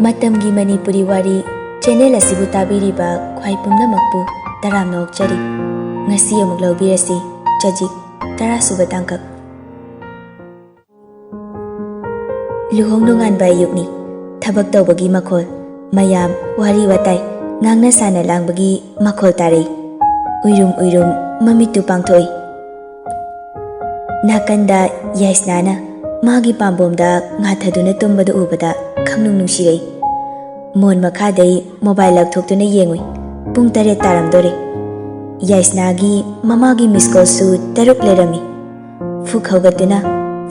ꯃꯇꯝꯒꯤ ꯃꯅꯤꯄꯨꯔꯤ ꯋꯥꯔꯤ ꯆꯦꯅꯦꯜ ꯑꯁꯤꯕꯨ ꯇꯥꯕꯤꯔꯤꯕ ꯈ꯭ꯋꯥꯏ ꯄꯨꯝꯅꯃꯛꯄꯨ ꯇꯔꯥꯝꯅ ꯑꯣꯛꯆꯔꯤ꯫ ꯉꯁꯤ ꯑꯃꯨꯛ ꯂꯧꯕꯤꯔꯁꯤ ꯆꯖꯤꯛ 10ꯁꯨꯕ ꯇꯥꯡꯀꯛ꯫ ꯂꯨꯍꯣꯡ ꯅꯣꯡꯉꯥꯟꯕ ꯑꯌꯨꯛꯅꯤ꯫ ꯊꯕꯛ ꯇꯧꯕꯒꯤ ꯃꯈꯣꯜ, ꯃꯌꯥꯝ ꯋꯥꯔꯤ ꯋꯥꯇꯥꯏ ꯉꯥꯡꯅ ꯁꯥꯟꯅ ꯂꯥꯡꯕꯒꯤ ꯃꯈꯣꯜ ꯇꯥꯔꯛꯏ꯫ ꯎꯏꯔꯨꯝ ꯎꯏꯔꯨꯝ ꯃꯃꯤꯠꯇꯨ ꯄꯥꯡꯊꯣꯛꯏ꯫ ꯅꯥꯀꯟꯗ ꯌꯥꯏꯁꯅꯥꯅ ꯃꯥꯒꯤ ꯄꯥꯝꯕꯣꯝꯗ ꯉꯥꯊꯗꯨꯅ ꯇꯨꯝꯕꯗꯨ ꯎꯕꯗ ꯈꯪꯅꯨꯡ ꯅꯨꯡꯁꯤꯔꯛꯏ꯫ ꯃꯣꯟ ꯃꯈꯥꯗꯩ ꯃꯣꯕꯥꯏꯜ ꯂꯧꯊꯣꯛꯇꯨꯅ ꯌꯦꯡꯉꯨꯏ꯫ ꯄꯨꯡ 8 ꯇꯥꯔꯝꯗꯣꯔꯦ꯫ ꯌꯥꯏꯁꯅꯥꯒꯤ ꯃꯃꯥꯒꯤ ꯃꯤꯁꯀꯣꯜꯁꯨ 6 ꯂꯩꯔꯝꯃꯤ꯫ ꯐꯨꯛ ꯍꯧꯒꯠꯇꯨꯅ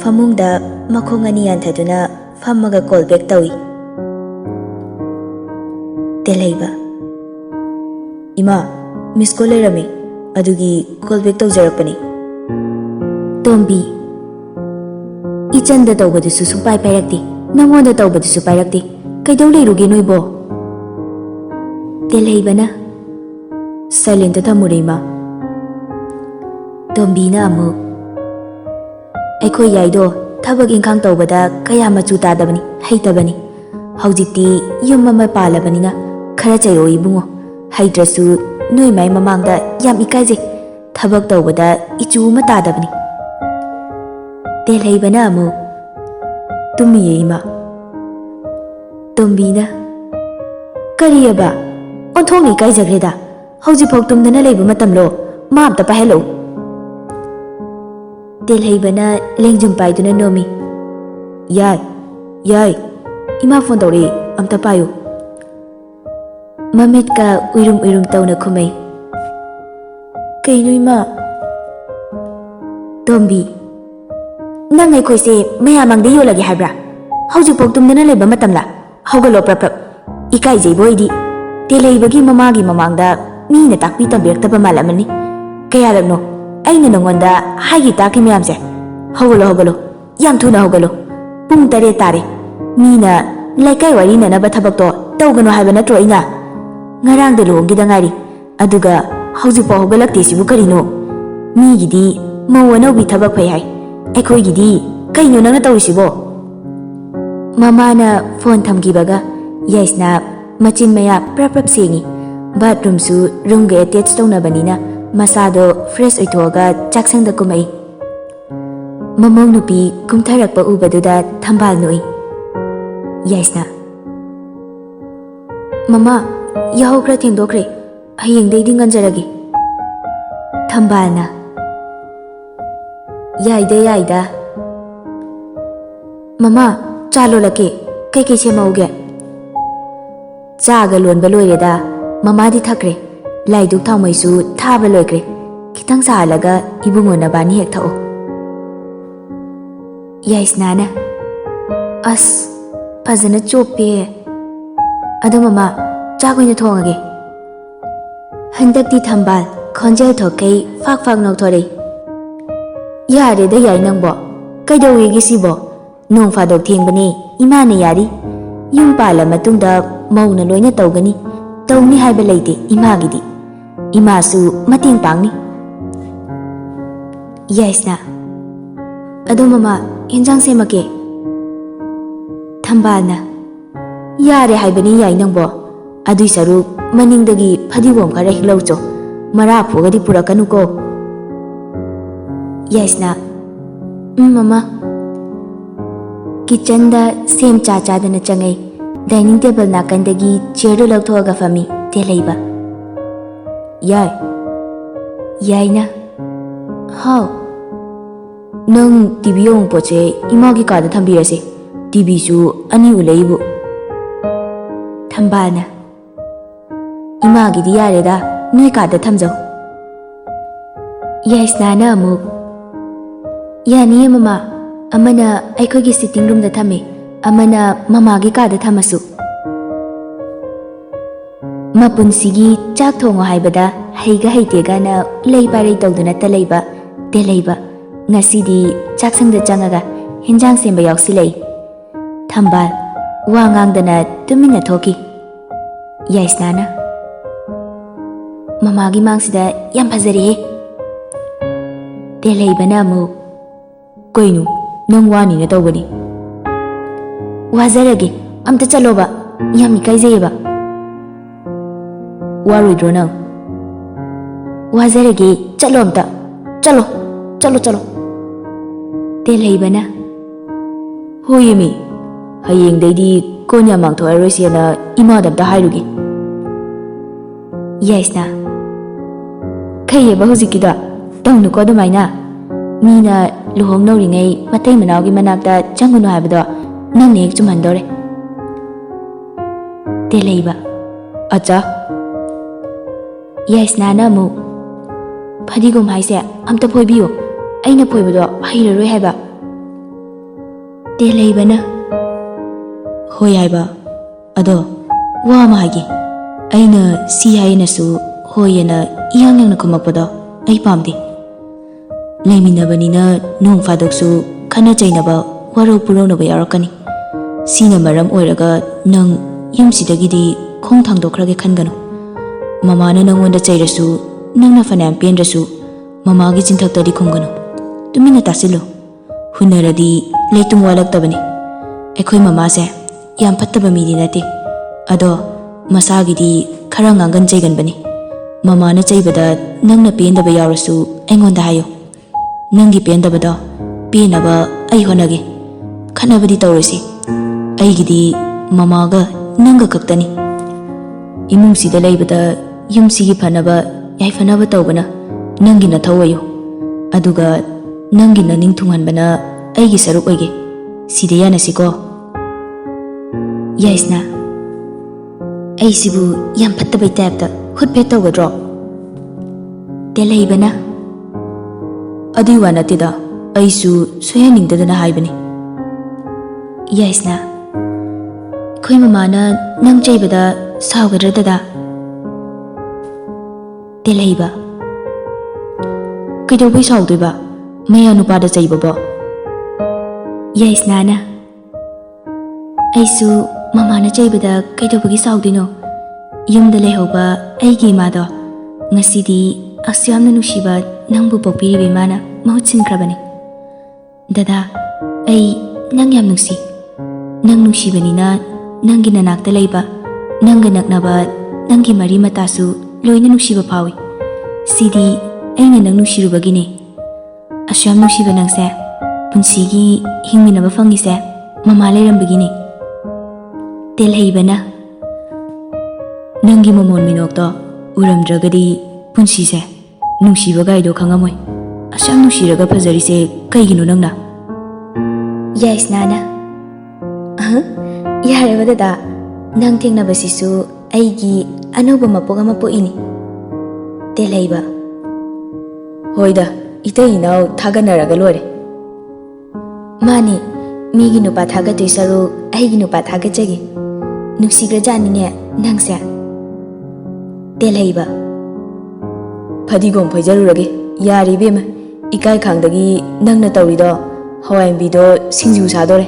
ꯐꯃꯨꯡꯗ ꯃꯈꯣꯡ ꯑꯅꯤ ꯌꯥꯟꯊꯗꯨꯅ ꯐꯝꯃꯒ ꯀꯣꯜ ꯕꯦꯛ ꯇꯧꯏ꯫ ꯇꯦꯜꯍꯩꯕ: ꯏꯃꯥ, ꯃꯤꯁꯀꯣꯜ ꯂꯩꯔꯝꯃꯤ, ꯑꯗꯨꯒꯤ ꯀꯣꯜ ꯕꯦꯛ ꯇꯧꯖꯔꯛꯄꯅꯤ꯫ ꯇꯣꯝꯕꯤ: ꯏꯆꯟꯗ ꯇꯧꯕꯗꯨꯁꯨ ꯁꯨꯡꯄꯥꯏ ꯄꯥꯏꯔꯛꯇꯦ, ꯅꯪꯉꯣꯟꯗ ꯇꯧꯕꯗꯨꯁꯨ ꯄꯥꯏꯔꯛꯇꯦ, ꯀꯩꯗꯧ ꯂꯩꯔꯨꯒꯦ ꯅꯣꯏꯕꯣ? ꯇꯦꯜꯍꯩꯕꯅ: ꯁꯥꯏꯂꯦꯟꯇ ꯊꯝꯃꯨꯔꯦ ꯏꯃꯥ꯫ ꯇꯣꯝꯕꯤꯅ ꯑꯃꯨꯛ: ꯑꯩꯈꯣꯏ ꯌꯥꯏꯗꯣ ꯊꯕꯛ ꯏꯪꯈꯥꯡ ꯇꯧꯕꯗ ꯀꯌꯥ ꯃꯆꯨ ꯇꯥꯗꯕꯅꯤ, ꯍꯩꯇꯕꯅꯤ꯫ ꯍꯧꯖꯤꯛꯇꯤ ꯌꯨꯝ ꯑꯃ ꯄꯥꯜꯂꯕꯅꯤꯅ ꯈꯔ ꯆꯩꯔꯛꯑꯣ ꯏꯕꯨꯡꯉꯣ, ꯍꯩꯇ꯭ꯔꯁꯨ ꯅꯣꯏ ꯃꯥꯏ ꯃꯃꯥꯡꯗ ꯌꯥꯝ ꯏꯀꯥꯏꯖꯩ, ꯊꯕꯛ ꯇꯧꯕꯗ ꯏꯆꯨ ꯑꯃ ꯇꯥꯗꯕꯅꯤ꯫ ꯇꯦꯜꯍꯩꯕꯅ ꯑꯃꯨꯛ: ꯇꯨꯝꯃꯤꯌꯦ ꯏꯃꯥ꯫ ꯇꯣꯝꯕꯤꯅ: ꯀꯔꯤꯑꯕ? ꯑꯣꯟꯊꯣꯛꯅ ꯏꯀꯥꯏꯖꯈ꯭ꯔꯦꯗ, ꯍꯧꯖꯤꯛꯐꯥꯎ ꯇꯨꯝꯗꯅ ꯂꯩꯕ ꯃꯇꯝꯂꯣ? ꯃꯥ ꯑꯝꯇ ꯄꯥꯏꯍꯜꯂꯛꯎ꯫ ꯇꯦꯜꯍꯩꯕꯅ ꯂꯦꯡꯖꯨꯝ ꯄꯥꯏꯗꯨꯅ ꯅꯣꯝꯃꯤ꯫ ꯌꯥꯏ, ꯏꯃꯥ ꯐꯣꯟ ꯇꯧꯔꯛꯏ, ꯑꯝꯇ ꯄꯥꯏꯌꯨ꯫ ꯃꯃꯤꯠꯀ ꯎꯏꯔꯨꯝ ꯎꯏꯔꯨꯝ ꯇꯧꯅ ꯈꯨꯝꯃꯩ꯫ ꯀꯩꯅꯣ ꯏꯃꯥ? ꯇꯣꯝꯕꯤ: ꯅꯪ ꯑꯩꯈꯣꯏꯁꯦ ꯃꯌꯥꯝꯃꯥꯡꯗ ꯌꯣꯜꯂꯒꯦ ꯍꯥꯏꯕ꯭ꯔꯥ? ꯍꯧꯖꯤꯛꯐꯥꯎ ꯇꯨꯝꯗꯅ ꯂꯩꯕ ꯃꯇꯝꯂ? ꯍꯧꯒꯠꯂꯣ ꯄ꯭ꯔꯞ ꯄ꯭ꯔꯞ, ꯏꯀꯥꯏꯖꯩꯕꯣ ꯑꯩꯗꯤ꯫ ꯇꯦꯜꯍꯩꯕꯒꯤ ꯃꯃꯥꯒꯤ ꯃꯃꯥꯡꯗ ꯃꯤꯅ ꯇꯥꯛꯄꯤ ꯇꯝꯕꯤꯔꯛꯇꯕ ꯃꯥꯜꯂꯝꯃꯅꯤ꯫ ꯀꯌꯥꯔꯛꯅꯣ ꯑꯩꯅ ꯅꯉꯣꯟꯗ ꯍꯥꯏꯒꯤ ꯇꯥꯛꯈꯤ ꯃꯌꯥꯝꯁꯦ? ꯍꯧꯒꯠꯂꯣ, ꯌꯥꯝ ꯊꯨꯅ ꯍꯧꯒꯠꯂꯣ꯫ ꯄꯨꯡ 8 ꯇꯥꯔꯦ꯫ ꯃꯤꯅ ꯂꯩꯀꯥꯏ ꯋꯥꯔꯤꯅꯅꯕ ꯊꯕꯛꯇꯣ ꯇꯧꯒꯅꯣ ꯍꯥꯏꯕ ꯅꯠꯇ꯭ꯔꯣ ꯑꯩꯅ? ꯉꯔꯥꯡꯗ ꯂꯨꯍꯣꯡꯒꯤꯗ ꯉꯥꯏꯔꯤ, ꯑꯗꯨꯒ ꯍꯧꯖꯤꯛꯐꯥꯎ ꯍꯧꯒꯠꯂꯛꯇꯦ ꯁꯤꯕꯨ ꯀꯔꯤꯅꯣ? ꯃꯤꯒꯤꯗꯤ ꯃꯧ ꯑꯅꯧꯕꯤ ꯊꯕꯛ ꯐꯩ ꯍꯥꯏ, ꯑꯩꯈꯣꯏꯒꯤꯗꯤ ꯀꯩꯅꯣ ꯅꯪꯅ ꯇꯧꯔꯤꯁꯤꯕꯣ? ꯃꯃꯥꯅ ꯐꯣꯟ ꯊꯝꯈꯤꯕꯒ ꯌꯥꯏꯁꯅꯥ ꯃꯆꯤꯟ ꯃꯌꯥ ꯄ꯭ꯔꯞ ꯄ꯭ꯔꯞ ꯁꯦꯡꯉꯤ꯫ ꯕꯥꯠꯔꯨꯝꯁꯨ ꯔꯨꯝꯒ ꯑꯦꯇꯦꯆ ꯇꯧꯅꯕꯅꯤꯅ ꯃꯁꯥꯗꯣ ꯐ꯭ꯔꯦꯁ ꯑꯣꯏꯊꯣꯛꯑꯒ ꯆꯥꯛꯁꯪꯗ ꯀꯨꯝꯃꯛꯏ꯫ ꯃꯃꯧ ꯅꯨꯄꯤ ꯀꯨꯝꯊꯔꯛꯄ ꯎꯕꯗꯨꯗ ꯊꯝꯕꯥꯜ ꯅꯣꯛꯏ꯫ ꯌꯥꯏꯁꯅꯥ: ꯃꯃꯥ, ꯌꯥꯍꯧ ꯈꯔ ꯊꯦꯡꯗꯣꯛꯈ꯭ꯔꯦ, ꯍꯌꯦꯡꯗꯩꯗꯤ ꯉꯟꯖꯔꯒꯦ꯫ ꯊꯝꯕꯥꯜꯅ: ꯌꯥꯏꯗ꯫ ꯃꯃꯥ, ꯆꯥ ꯂꯣꯜꯂꯛꯀꯦ, ꯀꯩꯀꯩ ꯁꯦꯝꯃꯛꯎꯒꯦ? ꯆꯥꯒ ꯂꯣꯟꯕ ꯂꯣꯏꯔꯦꯗ, ꯃꯃꯥꯗꯤ ꯊꯛꯈ꯭ꯔꯦ, ꯂꯥꯏꯗꯨꯛ ꯊꯥꯎꯃꯩꯁꯨ ꯊꯥꯕ ꯂꯣꯏꯈ꯭ꯔꯦ, ꯈꯤꯇꯪ ꯁꯥꯍꯜꯂꯒ ꯏꯕꯨꯡꯉꯣ ꯅꯕꯥꯅꯤ ꯍꯦꯛ ꯊꯛꯑꯣ꯫ ꯌꯥꯏꯁꯅꯥꯅ: ꯑꯁ, ꯐꯖꯅ ꯆꯣꯞꯄꯦ꯫ ꯑꯗꯣ ꯃꯃꯥ, ꯆꯥꯛ ꯑꯣꯏꯅ ꯊꯣꯡꯉꯒꯦ꯫ ꯍꯟꯗꯛꯇꯤ ꯊꯝꯕꯥꯜ ꯈꯣꯟꯖꯦꯜ ꯊꯣꯛꯈꯩ ꯐꯥꯛ ꯐꯥꯛ ꯅꯣꯛꯊꯣꯔꯛꯏ꯫ ꯌꯥꯔꯦꯗ ꯌꯥꯏ ꯅꯪꯕꯣ, ꯀꯩꯗꯧꯋꯦꯒꯦ ꯁꯤꯕꯣ? ꯅꯣꯡ ꯐꯥꯗꯣꯛ ꯊꯦꯡꯕꯅꯦ, ꯏꯃꯥꯅ ꯌꯥꯔꯤ꯫ ꯌꯨꯝ ꯄꯥꯜꯂ ꯃꯇꯨꯡꯗ ꯃꯧꯅ ꯂꯣꯏꯅ ꯇꯧꯒꯅꯤ, ꯇꯧꯅꯤ ꯍꯥꯏꯕ ꯂꯩꯇꯦ ꯏꯃꯥꯒꯤꯗꯤ꯫ ꯏꯃꯥꯁꯨ ꯃꯇꯦꯡ ꯄꯥꯡꯅꯤ꯫ ꯌꯥꯏꯁꯅꯥ: ꯑꯗꯣ ꯃꯃꯥ, ꯏꯟꯖꯥꯡ ꯁꯦꯝꯃꯛꯀꯦ꯫ ꯊꯝꯕꯥꯜꯅ: ꯌꯥꯔꯦ ꯍꯥꯏꯕꯅꯤ ꯌꯥꯏ ꯅꯪꯕꯣ, ꯑꯗꯨꯏ ꯁꯔꯨꯛ ꯃꯅꯤꯡꯗꯒꯤ ꯐꯗꯤꯒꯣꯝ ꯈꯔ ꯍꯦꯛꯂꯧꯆꯣ, ꯃꯔꯥ ꯐꯨꯒꯗꯤ ꯄꯨꯔꯛꯀꯅꯨꯀꯣ꯫ ꯌꯥꯏꯁꯅꯥ: ꯃꯃꯥ꯫ ꯀꯤꯆꯟꯗ ꯁꯦꯝ ꯆꯥ ꯆꯥꯗꯅ ꯆꯪꯉꯩ꯫ ꯗꯥꯏꯅꯤꯡ ꯇꯦꯕꯜ ꯅꯥꯀꯟꯗꯒꯤ ꯆꯤꯌꯔꯗꯨ ꯂꯧꯊꯣꯛꯑꯒ ꯐꯝꯃꯤ ꯇꯦꯜꯍꯩꯕ꯫ ꯌꯥꯏꯅ: ꯍꯥꯎ? ꯅꯪ ꯇꯤꯚꯤ ꯌꯦꯡꯉꯨ ꯄꯣꯠꯁꯦ ꯏꯃꯥꯒꯤ ꯀꯥꯗ ꯊꯝꯕꯤꯔꯁꯦ, ꯇꯤꯚꯤꯁꯨ 2 ꯎꯠꯂꯛꯏꯕꯨ꯫ ꯊꯝꯕꯥꯜꯅ: ꯏꯃꯥꯒꯤꯗꯤ ꯌꯥꯔꯦꯗ, ꯅꯣꯏ ꯀꯥꯗ ꯊꯝꯖꯧ꯫ ꯌꯥꯏꯁꯅꯥꯅ ꯑꯃꯨꯛ: ꯌꯥꯅꯤꯌꯦ ꯃꯃꯥ, ꯑꯃꯅ ꯑꯩꯈꯣꯏꯒꯤ ꯁꯤꯇꯤꯡ ꯔꯨꯝꯗ ꯊꯝꯃꯦ, ꯑꯃꯅ ꯃꯃꯥꯒꯤ ꯀꯥꯗ ꯊꯝꯃꯁꯨ꯫ ꯃꯄꯨꯟꯁꯤꯒꯤ ꯆꯥꯛ ꯊꯣꯡꯉꯣ ꯍꯥꯏꯕꯗ ꯍꯩꯒ ꯍꯩꯇꯦꯒꯅ ꯂꯩ ꯄꯥꯔꯩ ꯇꯧꯗꯨꯅꯇ ꯂꯩꯕ ꯇꯦꯜꯍꯩꯕ ꯉꯁꯤꯗꯤ ꯆꯥꯛꯁꯪꯗ ꯆꯪꯉꯒ ꯍꯦꯟꯖꯥꯡ ꯁꯦꯝꯕ ꯌꯥꯎꯁꯤꯜꯂꯛꯏ꯫ ꯊꯝꯕꯥꯜ ꯋꯥ ꯉꯥꯡꯗꯅ ꯇꯨꯃꯤꯟꯅ ꯊꯣꯛꯈꯤ꯫ ꯌꯥꯏꯁꯅꯥꯅ: ꯃꯃꯥꯒꯤ ꯃꯥꯡꯁꯤꯗ ꯌꯥꯝ ꯐꯖꯔꯦꯍꯦ꯫ ꯇꯦꯜꯍꯩꯕꯅ ꯑꯃꯨꯛ: ꯀꯩꯅꯣ, ꯅꯪ ꯋꯥꯅꯤꯅ ꯇꯧꯕꯅꯤ꯫ ꯋꯥꯖꯔꯒꯦ, ꯑꯝꯇ ꯆꯠꯂꯣꯕ, ꯌꯥꯝ ꯏꯀꯥꯏꯖꯩꯌꯦꯕ. ꯋꯥꯔꯣꯏꯗ꯭ꯔꯣ ꯅꯪ? ꯋꯥꯖꯔꯒꯦ, ꯆꯠꯂꯣ ꯑꯝꯇ. ꯆꯠꯂꯣ, ꯆꯠꯂꯣ, ꯆꯠꯂꯣ. ꯇꯦꯜꯍꯩꯕꯅ ꯍꯣꯏꯌꯦꯃꯤ, ꯍꯌꯦꯡꯗꯩꯗꯤ ꯀꯣꯟ ꯌꯥꯝ ꯃꯥꯡꯊꯣꯛꯑꯔꯣꯏꯁꯦꯅ ꯏꯃꯥꯗ ꯑꯝꯇ ꯍꯥꯏꯔꯨꯒꯦ. ꯌꯥꯏꯁꯅꯥ ꯈꯩꯌꯦꯕ ꯍꯧꯖꯤꯛꯀꯤꯗꯣ, ꯇꯧꯅꯨꯀꯣ ꯑꯗꯨꯃꯥꯏꯅ. ꯃꯤꯅ ꯂꯨꯍꯣꯡꯅꯧꯔꯤꯉꯩ ꯃꯇꯩ ꯃꯅꯥꯎꯒꯤ ꯃꯅꯥꯛꯇ ꯆꯪꯒꯅꯨ ꯍꯥꯏꯕꯗꯣ ꯅꯪꯅ ꯍꯦꯛ ꯆꯨꯝꯍꯟꯗꯧꯔꯦ. ꯇꯦꯜꯍꯩꯕ ꯑꯆꯥ. ꯌꯥꯏꯁꯅꯥꯅ ꯑꯃꯨꯛ ꯐꯗꯤꯒꯣꯝ ꯍꯥꯏꯁꯦ ꯑꯝꯇ ꯐꯣꯏꯕꯤꯌꯨ, ꯑꯩꯅ ꯐꯣꯏꯕꯗꯣ ꯍꯩꯔꯔꯣꯏ ꯍꯥꯏꯕ. ꯇꯦꯜꯍꯩꯕꯅ ꯍꯣꯏ ꯍꯥꯏꯕ. ꯑꯗꯣ ꯋꯥ ꯑꯃ ꯍꯥꯏꯒꯦ, ꯑꯩꯅ ꯁꯤ ꯍꯥꯏꯅꯁꯨ ꯍꯣꯏꯑꯅ ꯏꯌꯥꯡ ꯌꯥꯡꯅ ꯈꯨꯝꯃꯛꯄꯗꯣ ꯑꯩ ꯄꯥꯝꯗꯦ. ꯂꯩꯃꯤꯟꯅꯕꯅꯤꯅ ꯅꯣꯡ ꯐꯥꯗꯣꯛꯁꯨ ꯈꯟꯅ ꯆꯩꯅꯕ, ꯋꯥꯔꯧ ꯄꯨꯔꯧꯅꯕ ꯌꯥꯎꯔꯛꯀꯅꯤ. ꯁꯤꯅ ꯃꯔꯝ ꯑꯣꯏꯔꯒ ꯅꯪ ꯌꯨꯝꯁꯤꯗꯒꯤꯗꯤ ꯈꯣꯡ ꯊꯥꯡꯗꯣꯛꯈ꯭ꯔꯒꯦ ꯈꯟꯒꯅꯨ. ꯃꯃꯥꯅ ꯅꯪꯉꯣꯟꯗ ꯆꯩꯔꯁꯨ, ꯅꯪꯅ ꯐꯅꯌꯥꯝ ꯄꯦꯟꯗ꯭ꯔꯁꯨ ꯃꯃꯥꯒꯤ ꯆꯤꯟꯊꯛꯇꯗꯤ ꯈꯨꯝꯒꯅꯨ. ꯇꯨꯃꯤꯟꯅ ꯇꯥꯁꯤꯜꯂꯨ. ꯍꯨꯟꯅꯔꯗꯤ ꯂꯩꯇꯨꯝ ꯋꯥꯠꯂꯛꯇꯕꯅꯤ. ꯑꯩꯈꯣꯏ ꯃꯃꯥꯁꯦ ꯌꯥꯝ ꯐꯠꯇꯕ ꯃꯤꯗꯤ ꯅꯠꯇꯦ, ꯑꯗꯣ ꯃꯁꯥꯒꯤꯗꯤ ꯈꯔ ꯉꯥꯡꯒꯟ ꯆꯩꯒꯟꯕꯅꯤ. ꯃꯃꯥꯅ ꯆꯩꯕꯗ ꯅꯪꯅ ꯄꯦꯟꯗꯕ ꯌꯥꯎꯔꯁꯨ ꯑꯩꯉꯣꯟꯗ ꯍꯥꯏꯌꯨ. ꯅꯪꯒꯤ ꯄꯦꯟꯗꯕꯗꯣ ꯄꯦꯟꯅꯕ ꯑꯩ ꯍꯣꯠꯅꯒꯦ. ꯈꯠꯅꯕꯗꯤ ꯇꯧꯔꯣꯏꯁꯤ. ꯑꯩꯒꯤꯗꯤ ꯃꯃꯥꯒ ꯅꯪꯒ ꯈꯛꯇꯅꯤ. ꯏꯃꯨꯡꯁꯤꯗ ꯂꯩꯕꯗ ꯌꯨꯝꯁꯤꯒꯤ ꯐꯅꯕ ꯌꯥꯏꯐꯅꯕ ꯇꯧꯕꯅ ꯅꯪꯒꯤ ꯅꯊꯧ ꯑꯣꯏꯌꯨ. ꯑꯗꯨꯒ ꯅꯪꯒꯤ ꯅꯅꯤꯡ ꯊꯨꯡꯍꯟꯕꯅ ꯑꯩꯒꯤ ꯁꯔꯨꯛ ꯑꯣꯏꯒꯦ. ꯁꯤꯗ ꯌꯥꯅꯁꯤꯀꯣ? ꯌꯥꯏꯁꯅꯥ ꯑꯩꯁꯤꯕꯨ ꯌꯥꯝ ꯐꯠꯇꯕꯩ ꯇꯥꯏꯞꯇ ꯍꯨꯠꯐꯦꯠ ꯇꯧꯒꯗ꯭ꯔꯣ? ꯇꯦꯜꯍꯩꯕꯅ ꯑꯗꯨꯏ ꯋꯥ ꯅꯠꯇꯦꯗ, ꯑꯩꯁꯨ ꯁꯣꯏꯍꯟꯅꯤꯡꯗꯗꯅ ꯍꯥꯏꯕꯅꯤ. ꯌꯥꯏꯁꯅꯥ ꯑꯩꯈꯣꯏ ꯃꯃꯥꯅ ꯅꯪ ꯆꯩꯕꯗ ꯁꯥꯎꯒꯗ꯭ꯔꯥ ꯗꯗꯥ? ꯇꯦꯜꯍꯩꯕ ꯀꯩꯗꯧꯕꯩ ꯁꯥꯎꯗꯣꯏꯕ, ꯃꯌꯥ ꯅꯨꯄꯥꯗ ꯆꯩꯕꯕꯣ? ꯌꯥꯏꯁꯅꯥꯅ ꯑꯩꯁꯨ ꯃꯃꯥꯅ ꯆꯩꯕꯗ ꯀꯩꯗꯧꯕꯒꯤ ꯁꯥꯎꯗꯣꯏꯅꯣ? ꯌꯨꯝꯗ ꯂꯩꯍꯧꯕ ꯑꯩꯒꯤ ꯏꯃꯥꯗꯣ ꯉꯁꯤꯗꯤ ꯑꯁꯨꯌꯥꯝꯅ ꯅꯨꯡꯁꯤꯕ ꯅꯪꯕꯨ ꯄꯣꯛꯄꯤꯔꯤꯕ ꯏꯃꯥꯅ ꯃꯍꯨꯠ ꯁꯤꯟꯈ꯭ꯔꯕꯅꯤ. ꯗꯗꯥ, ꯑꯩ ꯅꯪ ꯌꯥꯝ ꯅꯨꯡꯁꯤ. ꯅꯪ ꯅꯨꯡꯁꯤꯕꯅꯤꯅ ꯅꯪꯒꯤ ꯅꯅꯥꯛꯇ ꯂꯩꯕ, ꯅꯪꯒ ꯅꯛꯅꯕ ꯅꯪꯒꯤ ꯃꯔꯤ ꯃꯇꯥꯁꯨ ꯂꯣꯏꯅ ꯅꯨꯡꯁꯤꯕ ꯐꯥꯎꯏ. ꯁꯤꯗꯤ ꯑꯩꯅ ꯅꯪ ꯅꯨꯡꯁꯤꯔꯨꯕꯒꯤꯅꯤ. ꯑꯁꯨꯌꯥꯝ ꯅꯨꯡꯁꯤꯕ ꯅꯪꯁꯦ ꯄꯨꯟꯁꯤꯒꯤ ꯍꯤꯡꯃꯤꯟꯅꯕ ꯐꯪꯉꯤꯁꯦ ꯃꯃꯥ ꯂꯩꯔꯝꯕꯒꯤꯅꯤ. ꯇꯦꯜꯍꯩꯕꯅ ꯅꯪꯒꯤ ꯃꯃꯣꯟ ꯃꯤꯅꯣꯛꯇꯣ ꯎꯔꯝꯗ꯭ꯔꯒꯗꯤ ꯄꯨꯟꯁꯤꯁꯦ ꯅꯨꯡꯁꯤꯕ ꯒꯥꯏꯗꯣ ꯈꯪꯉꯝꯃꯣꯏ. ꯑꯁꯨꯌꯥꯝ ꯅꯨꯡꯁꯤꯔꯒ ꯐꯖꯔꯤꯁꯦ ꯀꯩꯒꯤꯅꯣ ꯅꯪꯅ? ꯌꯥꯏꯁꯅꯥꯅ ꯌꯥꯔꯦꯕ ꯗꯗꯥ, ꯅꯪ ꯊꯦꯡꯅꯕꯁꯤꯁꯨ ꯑꯩꯒꯤ ꯑꯅꯧꯕ ꯃꯄꯣꯛ ꯑꯃ ꯄꯣꯛꯏꯅꯤ. ꯇꯦꯜꯍꯩꯕ ꯍꯣꯏꯗ, ꯏꯇꯩ ꯏꯅꯥꯎ ꯊꯥꯒꯠꯅꯔꯒ ꯂꯣꯏꯔꯦ. ꯃꯥꯅꯤ, ꯃꯤꯒꯤ ꯅꯨꯄꯥ ꯊꯥꯒꯠꯇꯣꯏ ꯁꯔꯨꯛ ꯑꯩꯒꯤ ꯅꯨꯄꯥ ꯊꯥꯒꯠꯆꯒꯦ. ꯅꯨꯡꯁꯤꯈ꯭ꯔꯖꯥꯠꯅꯤꯅꯦ ꯅꯪꯁꯦ. ꯇꯦꯜꯍꯩꯕ ꯐꯗꯤꯒꯣꯝ ꯐꯣꯏꯖꯔꯨꯔꯒꯦ. ꯌꯥꯔꯦ ꯏꯕꯦꯝꯃ, ꯏꯀꯥꯏ ꯈꯥꯡꯗꯒꯤ ꯅꯪꯅ ꯇꯧꯔꯤꯗꯣ ꯍꯋꯥꯏꯟꯕꯤꯗꯣ ꯁꯤꯡꯖꯨ ꯁꯥꯗꯣꯔꯦ.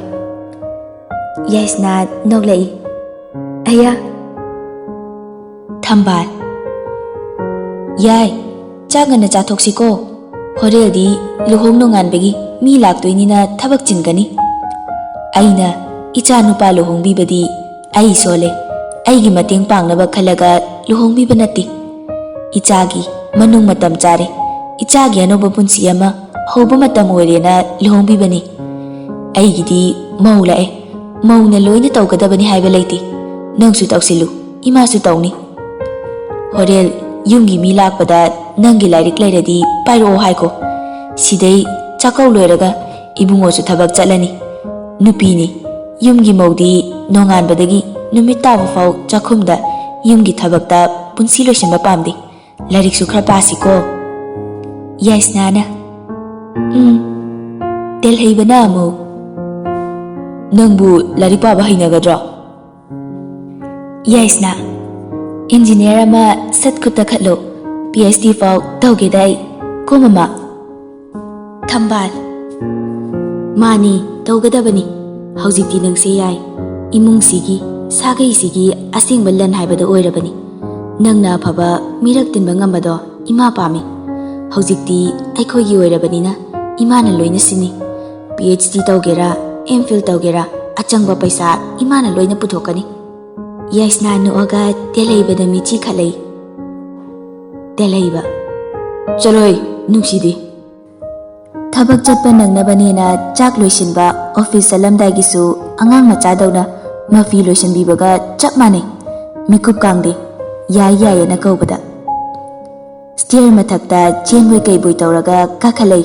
ꯌꯥꯏꯁꯅꯥ ꯅꯣꯛꯂꯛꯏ. ꯑꯌꯥ. ꯊꯝꯕꯥꯜ ꯌꯥꯏ, ꯆꯥꯛ ꯉꯟꯅ ꯆꯥꯊꯣꯛꯁꯤꯀꯣ. ꯍꯣꯔꯦꯟꯗꯤ ꯂꯨꯍꯣꯡ ꯅꯣꯡꯉꯥꯟꯕꯒꯤ ꯃꯤ ꯂꯥꯛꯇꯣꯏꯅꯤꯅ ꯊꯕꯛ ꯆꯤꯟꯒꯅꯤ. ꯑꯩꯅ ꯏꯆꯥ ꯅꯨꯄꯥ ꯂꯨꯍꯣꯡꯕꯤꯕꯗꯤ ꯑꯩ ꯁꯣꯜꯂꯦ. ꯑꯩꯒꯤ ꯃꯇꯦꯡ ꯄꯥꯡꯅꯕ ꯈꯜꯂꯒ ꯂꯨꯍꯣꯡꯕꯤꯕ ꯅꯠꯇꯦ. ꯏꯆꯥꯒꯤ ꯃꯅꯨꯡ ꯃꯇꯝ ꯆꯥꯔꯦ, ꯏꯆꯥꯒꯤ ꯑꯅꯧꯕ ꯄꯨꯟꯁꯤ ꯑꯃ ꯍꯧꯕ ꯃꯇꯝ ꯑꯣꯏꯔꯦꯅ ꯂꯨꯍꯣꯡꯕꯤꯕꯅꯤ. ꯑꯩꯒꯤꯗꯤ ꯃꯧ ꯂꯥꯛꯑꯦ. ꯃꯧꯅ ꯂꯣꯏꯅ ꯇꯧꯒꯗꯕꯅꯤ ꯍꯥꯏꯕ ꯂꯩꯇꯦ. ꯅꯪꯁꯨ ꯇꯧꯁꯤꯜꯂꯨ, ꯏꯃꯥꯁꯨ ꯇꯧꯅꯤ. ꯍꯣꯔꯦꯟ ꯌꯨꯝꯒꯤ ꯃꯤ ꯂꯥꯛꯄꯗ ꯅꯪꯒꯤ ꯂꯥꯏꯔꯤꯛ ꯂꯩꯔꯗꯤ ꯄꯥꯏꯔꯛꯑꯣ ꯍꯥꯏꯈꯣ. ꯁꯤꯗꯩ ꯆꯥꯛꯀꯧ ꯂꯣꯏꯔꯒ ꯏꯕꯨꯡꯉꯣꯁꯨ ꯊꯕꯛ ꯆꯠꯂꯅꯤ. ꯅꯨꯄꯤꯅꯤ, ꯌꯨꯝꯒꯤ ꯃꯧꯗꯤ ꯅꯣꯡꯉꯥꯟꯕꯗꯒꯤ ꯅꯨꯃꯤꯠ ꯇꯥꯕ ꯐꯥꯎ ꯆꯥꯛꯈꯨꯝꯗ ꯌꯨꯝꯒꯤ ꯊꯕꯛꯇ ꯄꯨꯟꯁꯤ ꯂꯣꯏꯁꯤꯟꯕ ꯄꯥꯝꯗꯦ. ꯂꯥꯏꯔꯤꯛꯁꯨ ꯈꯔ ꯄꯥꯁꯤꯀꯣ. ꯌꯥꯏꯁꯅꯥꯅ ꯇꯦꯜꯍꯩꯕꯅ ꯑꯃꯨꯛ ꯅꯪꯕꯨ ꯂꯥꯏꯔꯤꯛ ꯄꯥꯕ ꯍꯩꯅꯒꯗ꯭ꯔꯣ? ꯌꯥꯏꯁꯅꯥ ꯏꯟꯖꯤꯅꯤꯌꯔ ꯑꯃ ꯁꯠ ꯈꯨꯠꯇ ꯈꯠꯂꯨ. PhD ꯐꯥꯎ ꯇꯧꯒꯦꯗ ꯑꯩ ꯀꯣ ꯃꯃꯥ. ꯊꯝꯕꯥꯜ ꯃꯥꯅꯤ, ꯇꯧꯒꯗꯕꯅꯤ. ꯍꯧꯖꯤꯛꯇꯤ ꯅꯪꯁꯦ ꯌꯥꯏ. ꯏꯃꯨꯡꯁꯤꯒꯤ ꯁꯥꯒꯩꯁꯤꯒꯤ ꯑꯁꯦꯡꯕ ꯂꯟ ꯍꯥꯏꯕꯗꯣ ꯑꯣꯏꯔꯕꯅꯤ. ꯅꯪꯅ ꯑꯐꯕ ꯃꯤꯔꯛ ꯇꯤꯟꯕ ꯉꯝꯕꯗꯣ ꯏꯃꯥ ꯄꯥꯝꯃꯤ. ꯍꯧꯖꯤꯛꯇꯤ ꯑꯩꯈꯣꯏꯒꯤ ꯑꯣꯏꯔꯕꯅꯤꯅ ꯏꯃꯥꯅ ꯂꯣꯏꯅ ꯁꯤꯟꯅꯤ. PhD ꯇꯧꯒꯦꯔꯥ, MPhil ꯇꯧꯒꯦꯔꯥ, ꯑꯆꯪꯕ ꯄꯩꯁꯥ ꯏꯃꯥꯅ ꯂꯣꯏꯅ ꯄꯨꯊꯣꯛꯀꯅꯤ. ꯌꯥꯏꯁꯅꯥ ꯅꯣꯛꯑꯒ ꯇꯦꯂꯩꯕꯗ ꯃꯤꯠꯆꯤ ꯈꯠꯂꯩ. ꯇꯦꯂꯩꯕ, ꯆꯠꯂꯣꯏ ꯅꯨꯡꯁꯤꯗꯤ. ꯊꯕꯛ ꯆꯠꯄ ꯅꯪꯅꯕꯅꯦꯅ ꯆꯥꯛ ꯂꯣꯏꯁꯤꯟꯕ ꯑꯣꯐꯤꯁ ꯆꯠꯂꯝꯗꯥꯏꯒꯤꯁꯨ ꯑꯉꯥꯡ ꯃꯆꯥꯗꯧꯅ ꯃꯐꯤ ꯂꯣꯏꯁꯤꯟꯕꯤꯕꯒ ꯆꯞ ꯃꯥꯟꯅꯩ. ꯃꯤꯀꯨꯞ ꯀꯥꯡꯗꯦ, ꯌꯥꯏ ꯌꯥꯏꯌꯦꯅ ꯀꯧꯕꯗ. ꯁ꯭ꯇꯤꯌꯔ ꯃꯊꯛꯇ ꯆꯦꯟꯕꯣꯏ ꯀꯩꯕꯣꯏ ꯇꯧꯔꯒ ꯀꯥꯈꯠꯂꯩ.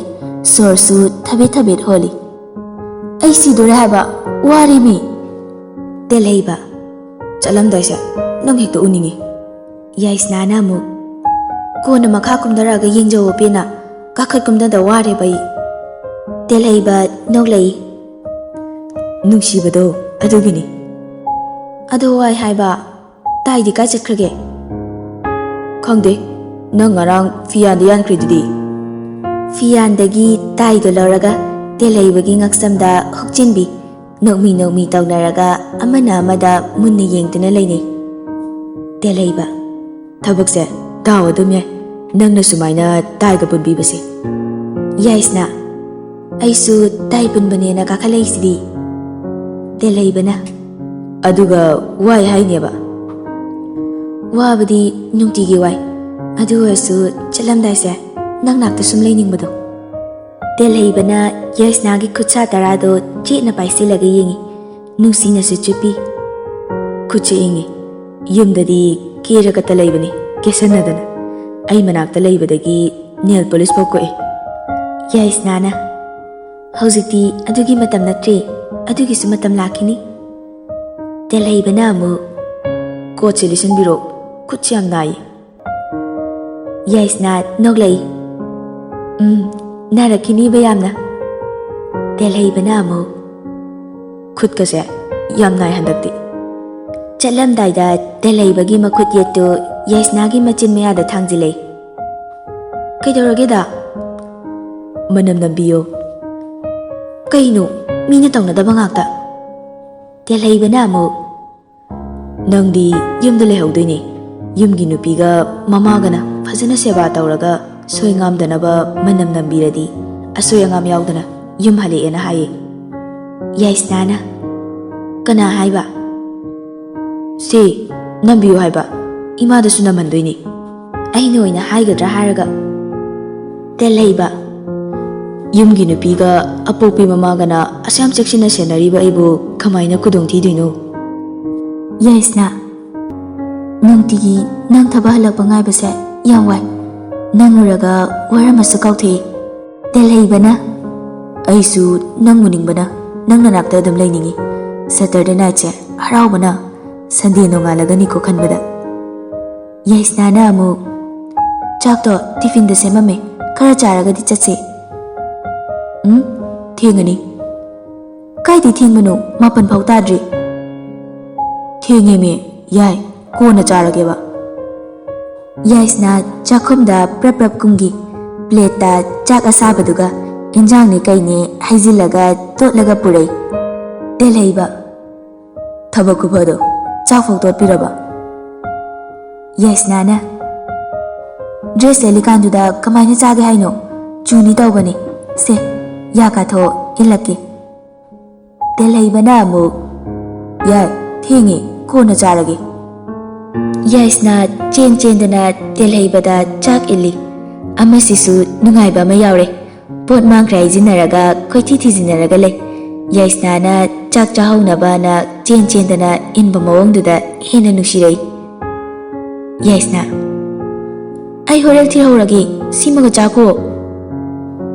ꯁꯣꯔꯁꯨ ꯊꯕꯦꯠ ꯊꯕꯦꯠ ꯍꯣꯜꯂꯤ. ꯑꯩ ꯁꯤꯗꯣꯔꯦ ꯍꯥꯏꯕ, ꯋꯥꯔꯤꯃꯤ. ꯇꯦꯂꯩꯕ, ꯆꯠꯂꯝꯗꯥꯏꯁꯦ ꯅꯪ ꯍꯦꯛꯇ ꯎꯅꯤꯡꯉꯤ. ꯌꯥꯏꯁꯅꯥꯅ ꯑꯃꯨꯛ. ꯀꯣꯟꯅ ꯃꯈꯥ ꯀꯨꯝꯊꯔꯛꯑꯒ ꯌꯦꯡꯖꯧꯋꯣ ꯄꯦꯟꯅ, ꯀꯥꯈꯠ ꯀꯨꯝꯊꯗ ꯋꯥꯔꯦꯕ ꯑꯩ. ꯇꯦꯂꯩꯕ ꯅꯣꯛꯂꯛꯏ. ꯅꯨꯡꯁꯤꯕꯗꯣ ꯑꯗꯨꯒꯤꯅꯤ. ꯑꯗꯣ ꯋꯥꯏ ꯍꯥꯏꯕ, ꯇꯥꯏꯗꯤ ꯀꯥꯏ ꯆꯠꯈ꯭ꯔꯒꯦ? ꯈꯪꯗꯦ, ꯅꯪ ꯉꯔꯥꯡ ꯐꯤꯌꯥꯟꯗ ꯌꯥꯟꯈ꯭ꯔꯤꯗꯨꯗꯤ. ꯐꯤꯌꯥꯟꯗꯒꯤ ꯇꯥꯏꯗꯣ ꯂꯧꯔꯒ ꯇꯦꯂꯩꯕꯒꯤ ꯉꯛꯁꯝꯗ ꯍꯨꯛꯆꯤꯟꯕꯤ. ꯅꯣꯛꯃꯤ ꯅꯣꯛꯃꯤ ꯇꯧꯅꯔꯒ ꯑꯃꯅ ꯑꯃꯗ ꯃꯨꯟꯅ ꯌꯦꯡꯗꯨꯅ ꯂꯩꯅꯩ. ꯇꯦꯂꯩꯕ, ꯊꯕꯛꯁꯦ ꯗꯥꯎ ꯑꯗꯨꯝ ꯌꯥꯏ, ꯅꯪꯅ ꯁꯨꯃꯥꯏꯅ ꯇꯥꯏꯒ ꯄꯨꯟꯕꯤꯕꯁꯦ. ꯌꯥꯏꯁꯅꯥ, ꯑꯩꯁꯨ ꯇꯥꯏ ꯄꯨꯟꯕꯅꯦꯅ ꯀꯥꯈꯠꯂꯛꯏꯁꯤꯗꯤ. ꯇꯦꯂꯩꯕꯅ. ꯑꯗꯨꯒ ꯋꯥꯏ ꯍꯥꯏꯅꯦꯕ. ꯋꯥꯕꯗꯤ ꯅꯨꯡꯇꯤꯒꯤ ꯋꯥꯏ, ꯑꯗꯨ ꯑꯣꯏꯔꯁꯨ ꯆꯠꯂꯝꯗꯥꯏꯁꯦ ꯅꯪ ꯅꯥꯛꯇ ꯁꯨꯝ ꯂꯩꯅꯤꯡꯕꯗꯣ. ꯇꯦꯂꯩꯕꯅ ꯌꯥꯏꯁꯅꯥꯒꯤ ꯈꯨꯠꯁꯥ ꯇꯔꯥꯗꯣ ꯆꯦꯠꯅ ꯄꯥꯏꯁꯤꯜꯂꯒ ꯌꯦꯡꯉꯤ. ꯅꯨꯡꯁꯤꯅꯁꯨ ꯆꯨꯞꯄꯤ. ꯈꯨꯠꯁꯦ ꯏꯪꯉꯤ. ꯌꯨꯝꯗꯗꯤ ꯀꯦꯔꯒꯇ ꯂꯩꯕꯅꯤ, ꯀꯦꯁꯟꯅꯗꯅ. ꯑꯩ ꯃꯅꯥꯛꯇ ꯂꯩꯕꯗꯒꯤ ꯅꯦꯜ ꯄꯣꯂꯤꯁ ꯐꯥꯎ ꯀꯣꯛꯑꯦ. ꯌꯥꯏꯁꯅꯥꯅ. ꯍꯧꯖꯤꯛꯇꯤ ꯑꯗꯨꯒꯤ ꯃꯇꯝ ꯅꯠꯇ꯭ꯔꯦ, ꯑꯗꯨꯒꯤꯁꯨ ꯃꯇꯝ ꯂꯥꯛꯈꯤꯅꯤ. ꯇꯦꯂꯩꯕꯅ ꯑꯃꯨꯛ. ꯀꯣꯠꯁꯦ ꯂꯤꯁꯤꯟꯕꯤꯔꯣ, ꯈꯨꯠꯁꯦ ꯌꯥꯝ ꯅꯥꯏꯌꯦ. ꯌꯥꯏꯁꯅꯥ ꯅꯣꯛꯂꯛꯏ. ꯅꯥꯔꯛꯈꯤꯅꯤꯕ ꯌꯥꯝꯅ. ꯇꯦꯂꯩꯕꯅ ꯑꯃꯨꯛ. ꯈꯨꯠꯀꯁꯦ ꯌꯥꯝ ꯅꯥꯏ ꯍꯟꯗꯛꯇꯤ. ꯆꯠꯂꯝꯗꯥꯏꯗ ꯇꯦꯂꯩꯕꯒꯤ ꯃꯈꯨꯠ ꯌꯦꯠꯇꯨ ꯌꯥꯏꯁꯅꯥꯒꯤ ꯃꯆꯤꯟ ꯃꯌꯥꯗ ꯊꯥꯡꯖꯤꯜꯂꯩ. ꯀꯩꯗꯧꯔꯒꯦꯗ? ꯃꯅꯝ ꯅꯝꯕꯤꯌꯣ. ꯀꯩꯅꯣ, ꯃꯤꯅ ꯇꯧꯅꯗꯕ ꯉꯥꯛꯇ. ꯇꯦꯂꯩꯕꯅ ꯑꯃꯨꯛ. ꯅꯪꯗꯤ ꯌꯨꯝꯗ ꯂꯩꯍꯧꯗꯣꯏꯅꯦ. ꯌꯨꯝꯒꯤ ꯅꯨꯄꯤꯒ ꯃꯃꯥꯒꯅ ꯐꯖꯅ ꯁꯦꯕꯥ ꯇꯧꯔꯒ ꯁꯣꯏ ꯉꯥꯝꯗꯅꯕ ꯃꯅꯝ ꯅꯝꯕꯤꯔꯗꯤ ꯑꯁꯣꯏ ꯑꯉꯥꯝ ꯌꯥꯎꯗꯅ ꯌꯨꯝ ꯍꯜꯂꯛꯑꯦꯅ ꯍꯥꯏꯌꯦ. ꯌꯥꯏꯁꯅꯥꯅ. ꯀꯅꯥ ꯍꯥꯏꯕ? ꯁꯤ ꯅꯝꯕꯤꯌꯨ ꯍꯥꯏꯕ, ꯏꯃꯥꯗꯁꯨ ꯅꯝꯍꯟꯗꯣꯏꯅꯤ. ꯑꯩꯅ ꯑꯣꯏꯅ ꯍꯥꯏꯒꯗ꯭ꯔꯥ ꯍꯥꯏꯔꯒ. ꯇꯦꯂꯩꯕ. ꯌꯨꯝꯒꯤ ꯅꯨꯄꯤꯒ ꯑꯄꯣꯛꯄꯤ ꯃꯃꯥꯒꯅ ꯑꯁꯌꯥꯝ ꯆꯦꯛꯁꯤꯟꯅ ꯁꯦꯟꯅꯔꯤꯕ ꯑꯩꯕꯨ ꯀꯃꯥꯏꯅ ꯈꯨꯗꯣꯡ ꯊꯤꯗꯣꯏꯅꯣ? ꯌꯥꯏꯁꯅꯥ, ꯅꯨꯡꯇꯤꯒꯤ ꯅꯪ ꯊꯕꯛ ꯍꯜꯂꯛꯄ ꯉꯥꯏꯕꯁꯦ ꯌꯥꯝ ꯋꯥꯏ. ꯅꯪ ꯎꯔꯒ ꯋꯥꯔꯝꯃꯁꯨ ꯀꯥꯎꯊꯣꯛꯏ. ꯇꯦꯂꯩꯕꯅ. ꯑꯩꯁꯨ ꯅꯪ ꯎꯅꯤꯡꯕꯅ ꯅꯪ ꯅꯅꯥꯛꯇ ꯑꯗꯨꯝ ꯂꯩꯅꯤꯡꯉꯤ. ꯁꯦꯇꯔꯗꯦ ꯅꯥꯏꯠꯁꯦ ꯍꯔꯥꯎꯕꯅ ꯁꯟꯗꯦ ꯅꯣꯡꯉꯥꯜꯂꯒꯅꯤꯀꯣ ꯈꯟꯕꯗ. ꯌꯥꯏꯁꯅꯥꯅ ꯑꯃꯨꯛ. ꯆꯥꯛꯇꯣ ꯇꯤꯐꯤꯟꯗ ꯁꯦꯝꯃꯝꯃꯦ, ꯈꯔ ꯆꯥꯔꯒꯗꯤ ꯆꯠꯁꯦ. ꯊꯦꯡꯉꯅꯤ. ꯀꯥꯏꯗꯩ ꯊꯦꯡꯕꯅꯣ? 4 ꯐꯥꯎ ꯇꯥꯗ꯭ꯔꯤ. ꯊꯦꯡꯉꯦꯃꯤ, ꯌꯥꯏ, ꯀꯣꯟꯅ ꯆꯥꯔꯒꯦꯕ. ꯌꯥꯏꯁꯅꯥ ꯆꯥꯛꯈꯨꯝꯗ ꯄ꯭ꯔꯞ ꯄ꯭ꯔꯞ ꯀꯨꯝꯒꯤ. ꯄ꯭ꯂꯦꯠꯇ ꯆꯥꯛ ꯑꯁꯥꯕꯗꯨꯒ ꯏꯟꯖꯥꯡꯅꯦ ꯀꯩꯅꯦ ꯍꯩꯖꯤꯜꯂꯒ ꯇꯣꯠꯂꯒ ꯄꯨꯔꯩ. ꯇꯦꯂꯩꯕ. ꯊꯕꯛ ꯈꯨꯐꯗꯣ, ꯆꯥꯛꯐꯥꯎ ꯇꯣꯠꯄꯤꯔꯕ? ꯌꯥꯏꯁꯅꯥꯅ. ꯗ꯭ꯔꯦꯁ ꯂꯩꯂꯤꯀꯥꯟꯗꯨꯗ ꯀꯃꯥꯏꯅ ꯆꯥꯒꯦ ꯍꯥꯏꯅꯣ? ꯆꯨꯅꯤ ꯇꯧꯕꯅꯦ. ꯁꯦ, ꯌꯥ ꯀꯥꯊꯣꯛ ꯏꯜꯂꯛꯀꯦ. ꯇꯦꯂꯩꯕꯅ ꯑꯃꯨꯛ. ꯌꯥꯏ, ꯊꯦꯡꯉꯦ, ꯀꯣꯟꯅ ꯆꯥꯔꯒꯦ. ꯌꯥꯏꯁꯅꯥ ꯆꯦꯟꯗꯅ ꯇꯦꯂꯩꯕꯗ ꯆꯥꯛ ꯏꯜꯂꯤ. ꯑꯃꯁꯤꯁꯨ ꯅꯨꯡꯉꯥꯏꯕ ꯑꯃ ꯌꯥꯎꯔꯦ. ꯄꯣꯠ ꯃꯥꯡꯈ꯭ꯔꯦ ꯍꯥꯏꯖꯤꯟꯅꯔꯒ ꯈꯣꯏꯊꯤ ꯊꯤꯖꯤꯟꯅꯔꯒ ꯂꯩ. ꯌꯥꯏꯁꯅꯥꯅ ꯆꯥꯛ ꯆꯥꯍꯧꯅꯕꯅ ꯆꯦꯟꯗꯅ ꯏꯟꯕ ꯃꯑꯣꯡꯗꯨꯗ ꯍꯦꯟꯅ ꯅꯨꯡꯁꯤꯔꯛꯏ. ꯌꯥꯏꯁꯅꯥ. ꯑꯩ ꯍꯣꯔꯦꯟ ꯊꯤꯍꯧꯔꯒꯦ, ꯁꯤꯃꯒ ꯆꯥꯈꯣ.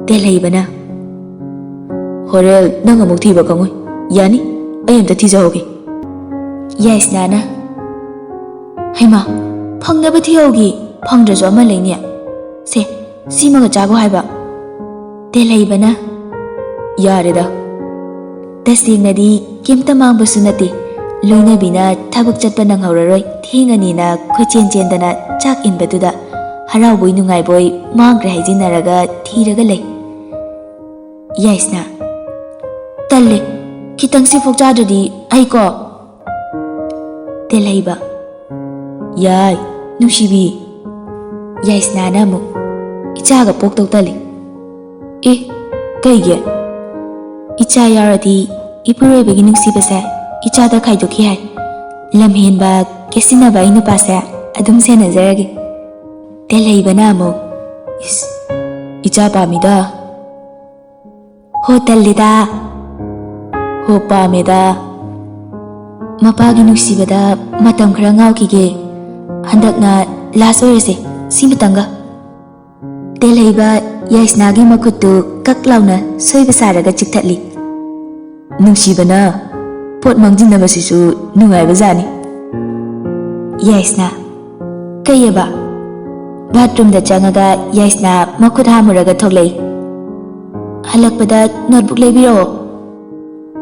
ꯇꯦꯂꯩꯕꯅ. ꯍꯣꯔꯦꯟ ꯅꯪ ꯑꯃꯨꯛ ꯊꯤꯕ ꯈꯪꯉꯣꯏ. ꯌꯥꯅꯤ, ꯑꯩ ꯑꯝꯇ ꯊꯤꯖꯍꯧꯒꯦ. ꯌꯥꯏꯁꯅꯥꯅ. ꯍꯩꯃꯥ, ꯐꯪꯅꯕ ꯊꯤꯍꯧꯒꯤ, ꯐꯪꯗ꯭ꯔꯁꯨ ꯑꯃ ꯂꯩꯅꯤ. ꯁꯦ, ꯁꯤꯃꯒ ꯆꯥꯈꯣ ꯍꯥꯏꯕ. ꯇꯦꯂꯩꯕꯅ. ꯌꯥꯔꯦꯗ. ꯇꯁꯦꯡꯅꯗꯤ ꯀꯦꯝꯇ ꯃꯥꯡꯕꯁꯨ ꯅꯠꯇꯦ. ꯂꯣꯏꯅꯕꯤꯅ ꯊꯕꯛ ꯆꯠꯄ ꯅꯪꯍꯧꯔꯔꯣꯏ ꯊꯦꯡꯉꯅꯤꯅ ꯆꯦꯟꯗꯅ ꯆꯥꯛ ꯏꯟꯕꯗꯨꯗ ꯍꯔꯥꯎꯕꯣꯏ ꯅꯨꯡꯉꯥꯏꯕꯣꯏ ꯃꯥꯡꯈ꯭ꯔꯦ ꯍꯥꯏꯖꯤꯟꯅꯔꯒ ꯊꯤꯔꯒ ꯂꯩ. ꯌꯥꯏꯁꯅꯥ. ꯇꯜꯂꯦ, ꯈꯤꯇꯪ ꯁꯤꯐꯥꯎ ꯆꯥꯗ꯭ꯔꯗꯤ ꯑꯩꯀꯣ. ꯇꯦꯂꯩꯕ. ꯌꯥꯏ, ꯅꯨꯡꯁꯤꯕꯤ. ꯌꯥꯏꯁꯅꯥꯅ ꯑꯃꯨꯛ. ꯏꯆꯥꯒ ꯄꯣꯛꯇꯧ ꯇꯜꯂꯤ. ꯀꯩꯒꯤ? ꯏꯆꯥ ꯌꯥꯎꯔꯗꯤ ꯏꯄꯨꯔꯣꯏꯕꯒꯤ ꯅꯨꯡꯁꯤꯕꯁꯦ ꯏꯆꯥꯗ ꯈꯥꯏꯗꯣꯛꯈꯤ ꯍꯥꯏ. lam henba kesinaba ai nupase adum senazarage telhaibana amuk Icha pamida ho tallida ho pameda mapagi nuksibada matam khara ngaukige handakna last oirase simatanga telhaiba yaisnagi makuttu kaklauna soiba saraga chikthatli nungsibana pot mangjinabasisu nungaibajani yaisna kayeba bathroom da changaga yaisna makut hamuraga thoklei halakpada notebook leibiro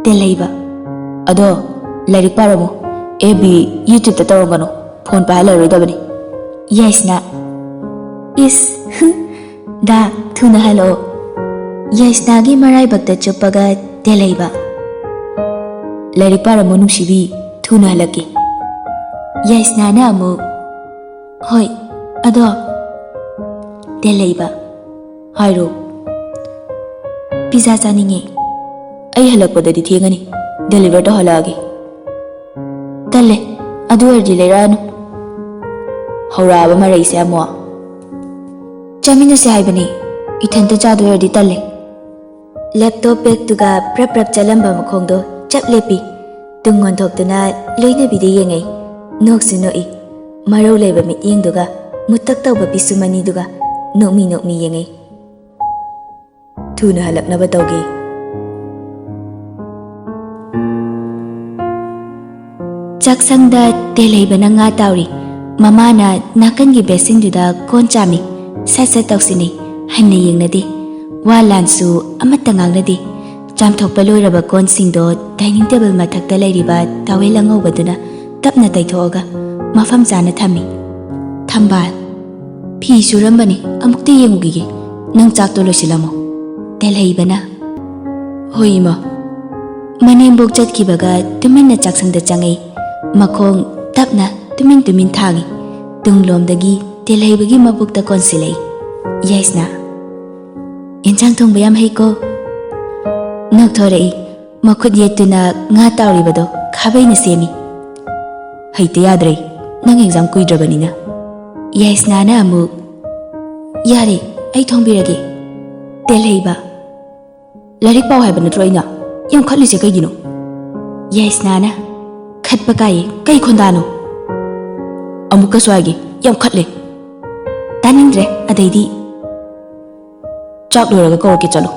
telhaiba ado lairik paramo FB YouTube ta tarongano phone pahalaroi yaisna is da thuna hello yaisnagi marai bakta chupaga telhaiba lairik paramo nungsibi thuna halaki yaisna na amu hoi ado telhaiba hairo pizza chaninge ai halakpadadi thengani deliver to halagi talle adu ardi leiranu hauraba marai se amo chamina se haibani ithanta chadu ardi talle laptop bag tuga prap chalamba makhongdo chap lepi tungon thoktuna loina bide yengai noksu noi marau leba mit yengduga mutak tawba pisumani duga nokmi yengai thuna halaknaba tawge chaksangda telhaibana nga tawri mamana nakangi besinduda kon chami sat tawsini hanna yengnadi wa lansu amata ngangnadi chamthokpa loiraba kon singdo dining table mathakta leiriba tawel angobaduna tapna taithoga mafam chana thami thambal phi surambani amukti yengugige nang chakto losilamo telhaibana hoima manembok chatkibaga tuminna chaksangda changai makhong tapna tumin thangi tunglomdagi telhaibagi mabukta konsilei yaisna inchang thongba yam heiko nakthorei makhut yetuna nga tawribado khabaina semi haite yadre nang exam kuidrabanina yaisna na amu yare ai thongbirage telhaiba larik paw haiba natro ina yam khatlise kaigino yaisna na khatpa kai khondano amuka swagi yam khatle tanindre adaidi chak loraga kawke chalo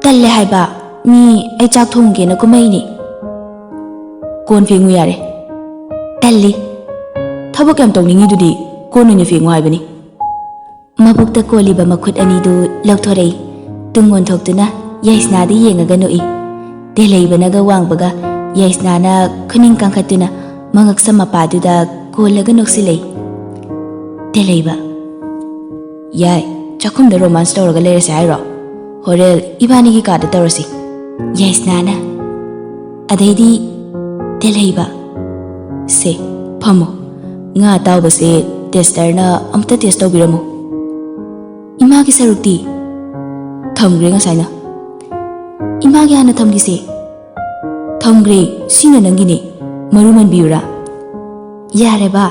talle haiba mi ai chak thongge na kumai ni kon fengu yare talli thabak yam tawningi dudi kon ni fengu haibani mabukta koliba makhut ani du lokthorei tungon thoktuna yaisna di yengaga noi telhaibana ga wangbaga yaisna na khuning kangkhatuna mangak samapaduda kolaga noksilei telhaiba yai chakhumda romance tawraga lerase hairo horel ibani gi kada tawrasi yaisna na adaidi telhaiba se phamo nga tawbase tester na amta test tawbiramo imagi sarukti thamgre ngasaina imagi ana thamgise thamgre sina nangine maruman biura yare ba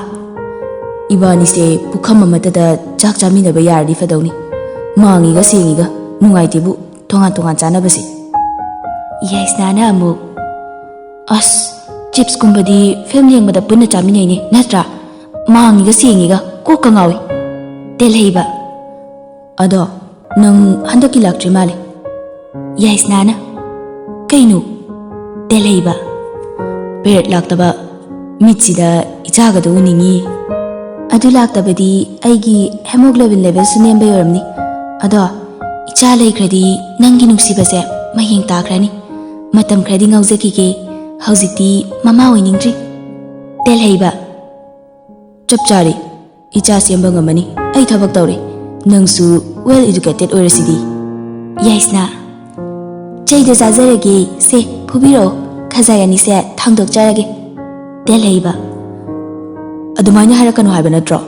ibani se pukham amata da chak chamina ba yardi fadawni mangi ga sengi ga nungai tibu tonga chana basi yaisna na amu as chips kumbadi film yengbada punna chamina ne natra mangi ga sengi ga ko kangawi telhaiba ado nang handaki laktri male yaisna na kainu telhaiba peret laktaba mitsida ichaga do uningi adu laktabadi aigi hemoglobin level sunemba yoramni ado icha leikradi nangi nuksibase mahing takrani matam khradi ngauzakige haujikti mama oiningdri telhaiba chapchari icha semba ngamani ai thabak tawre nangsu well educated oirasidi yaisna chaido jazarage se phubiro khazayani se thangdok charage telhaiba adumanya harakanu haiba natro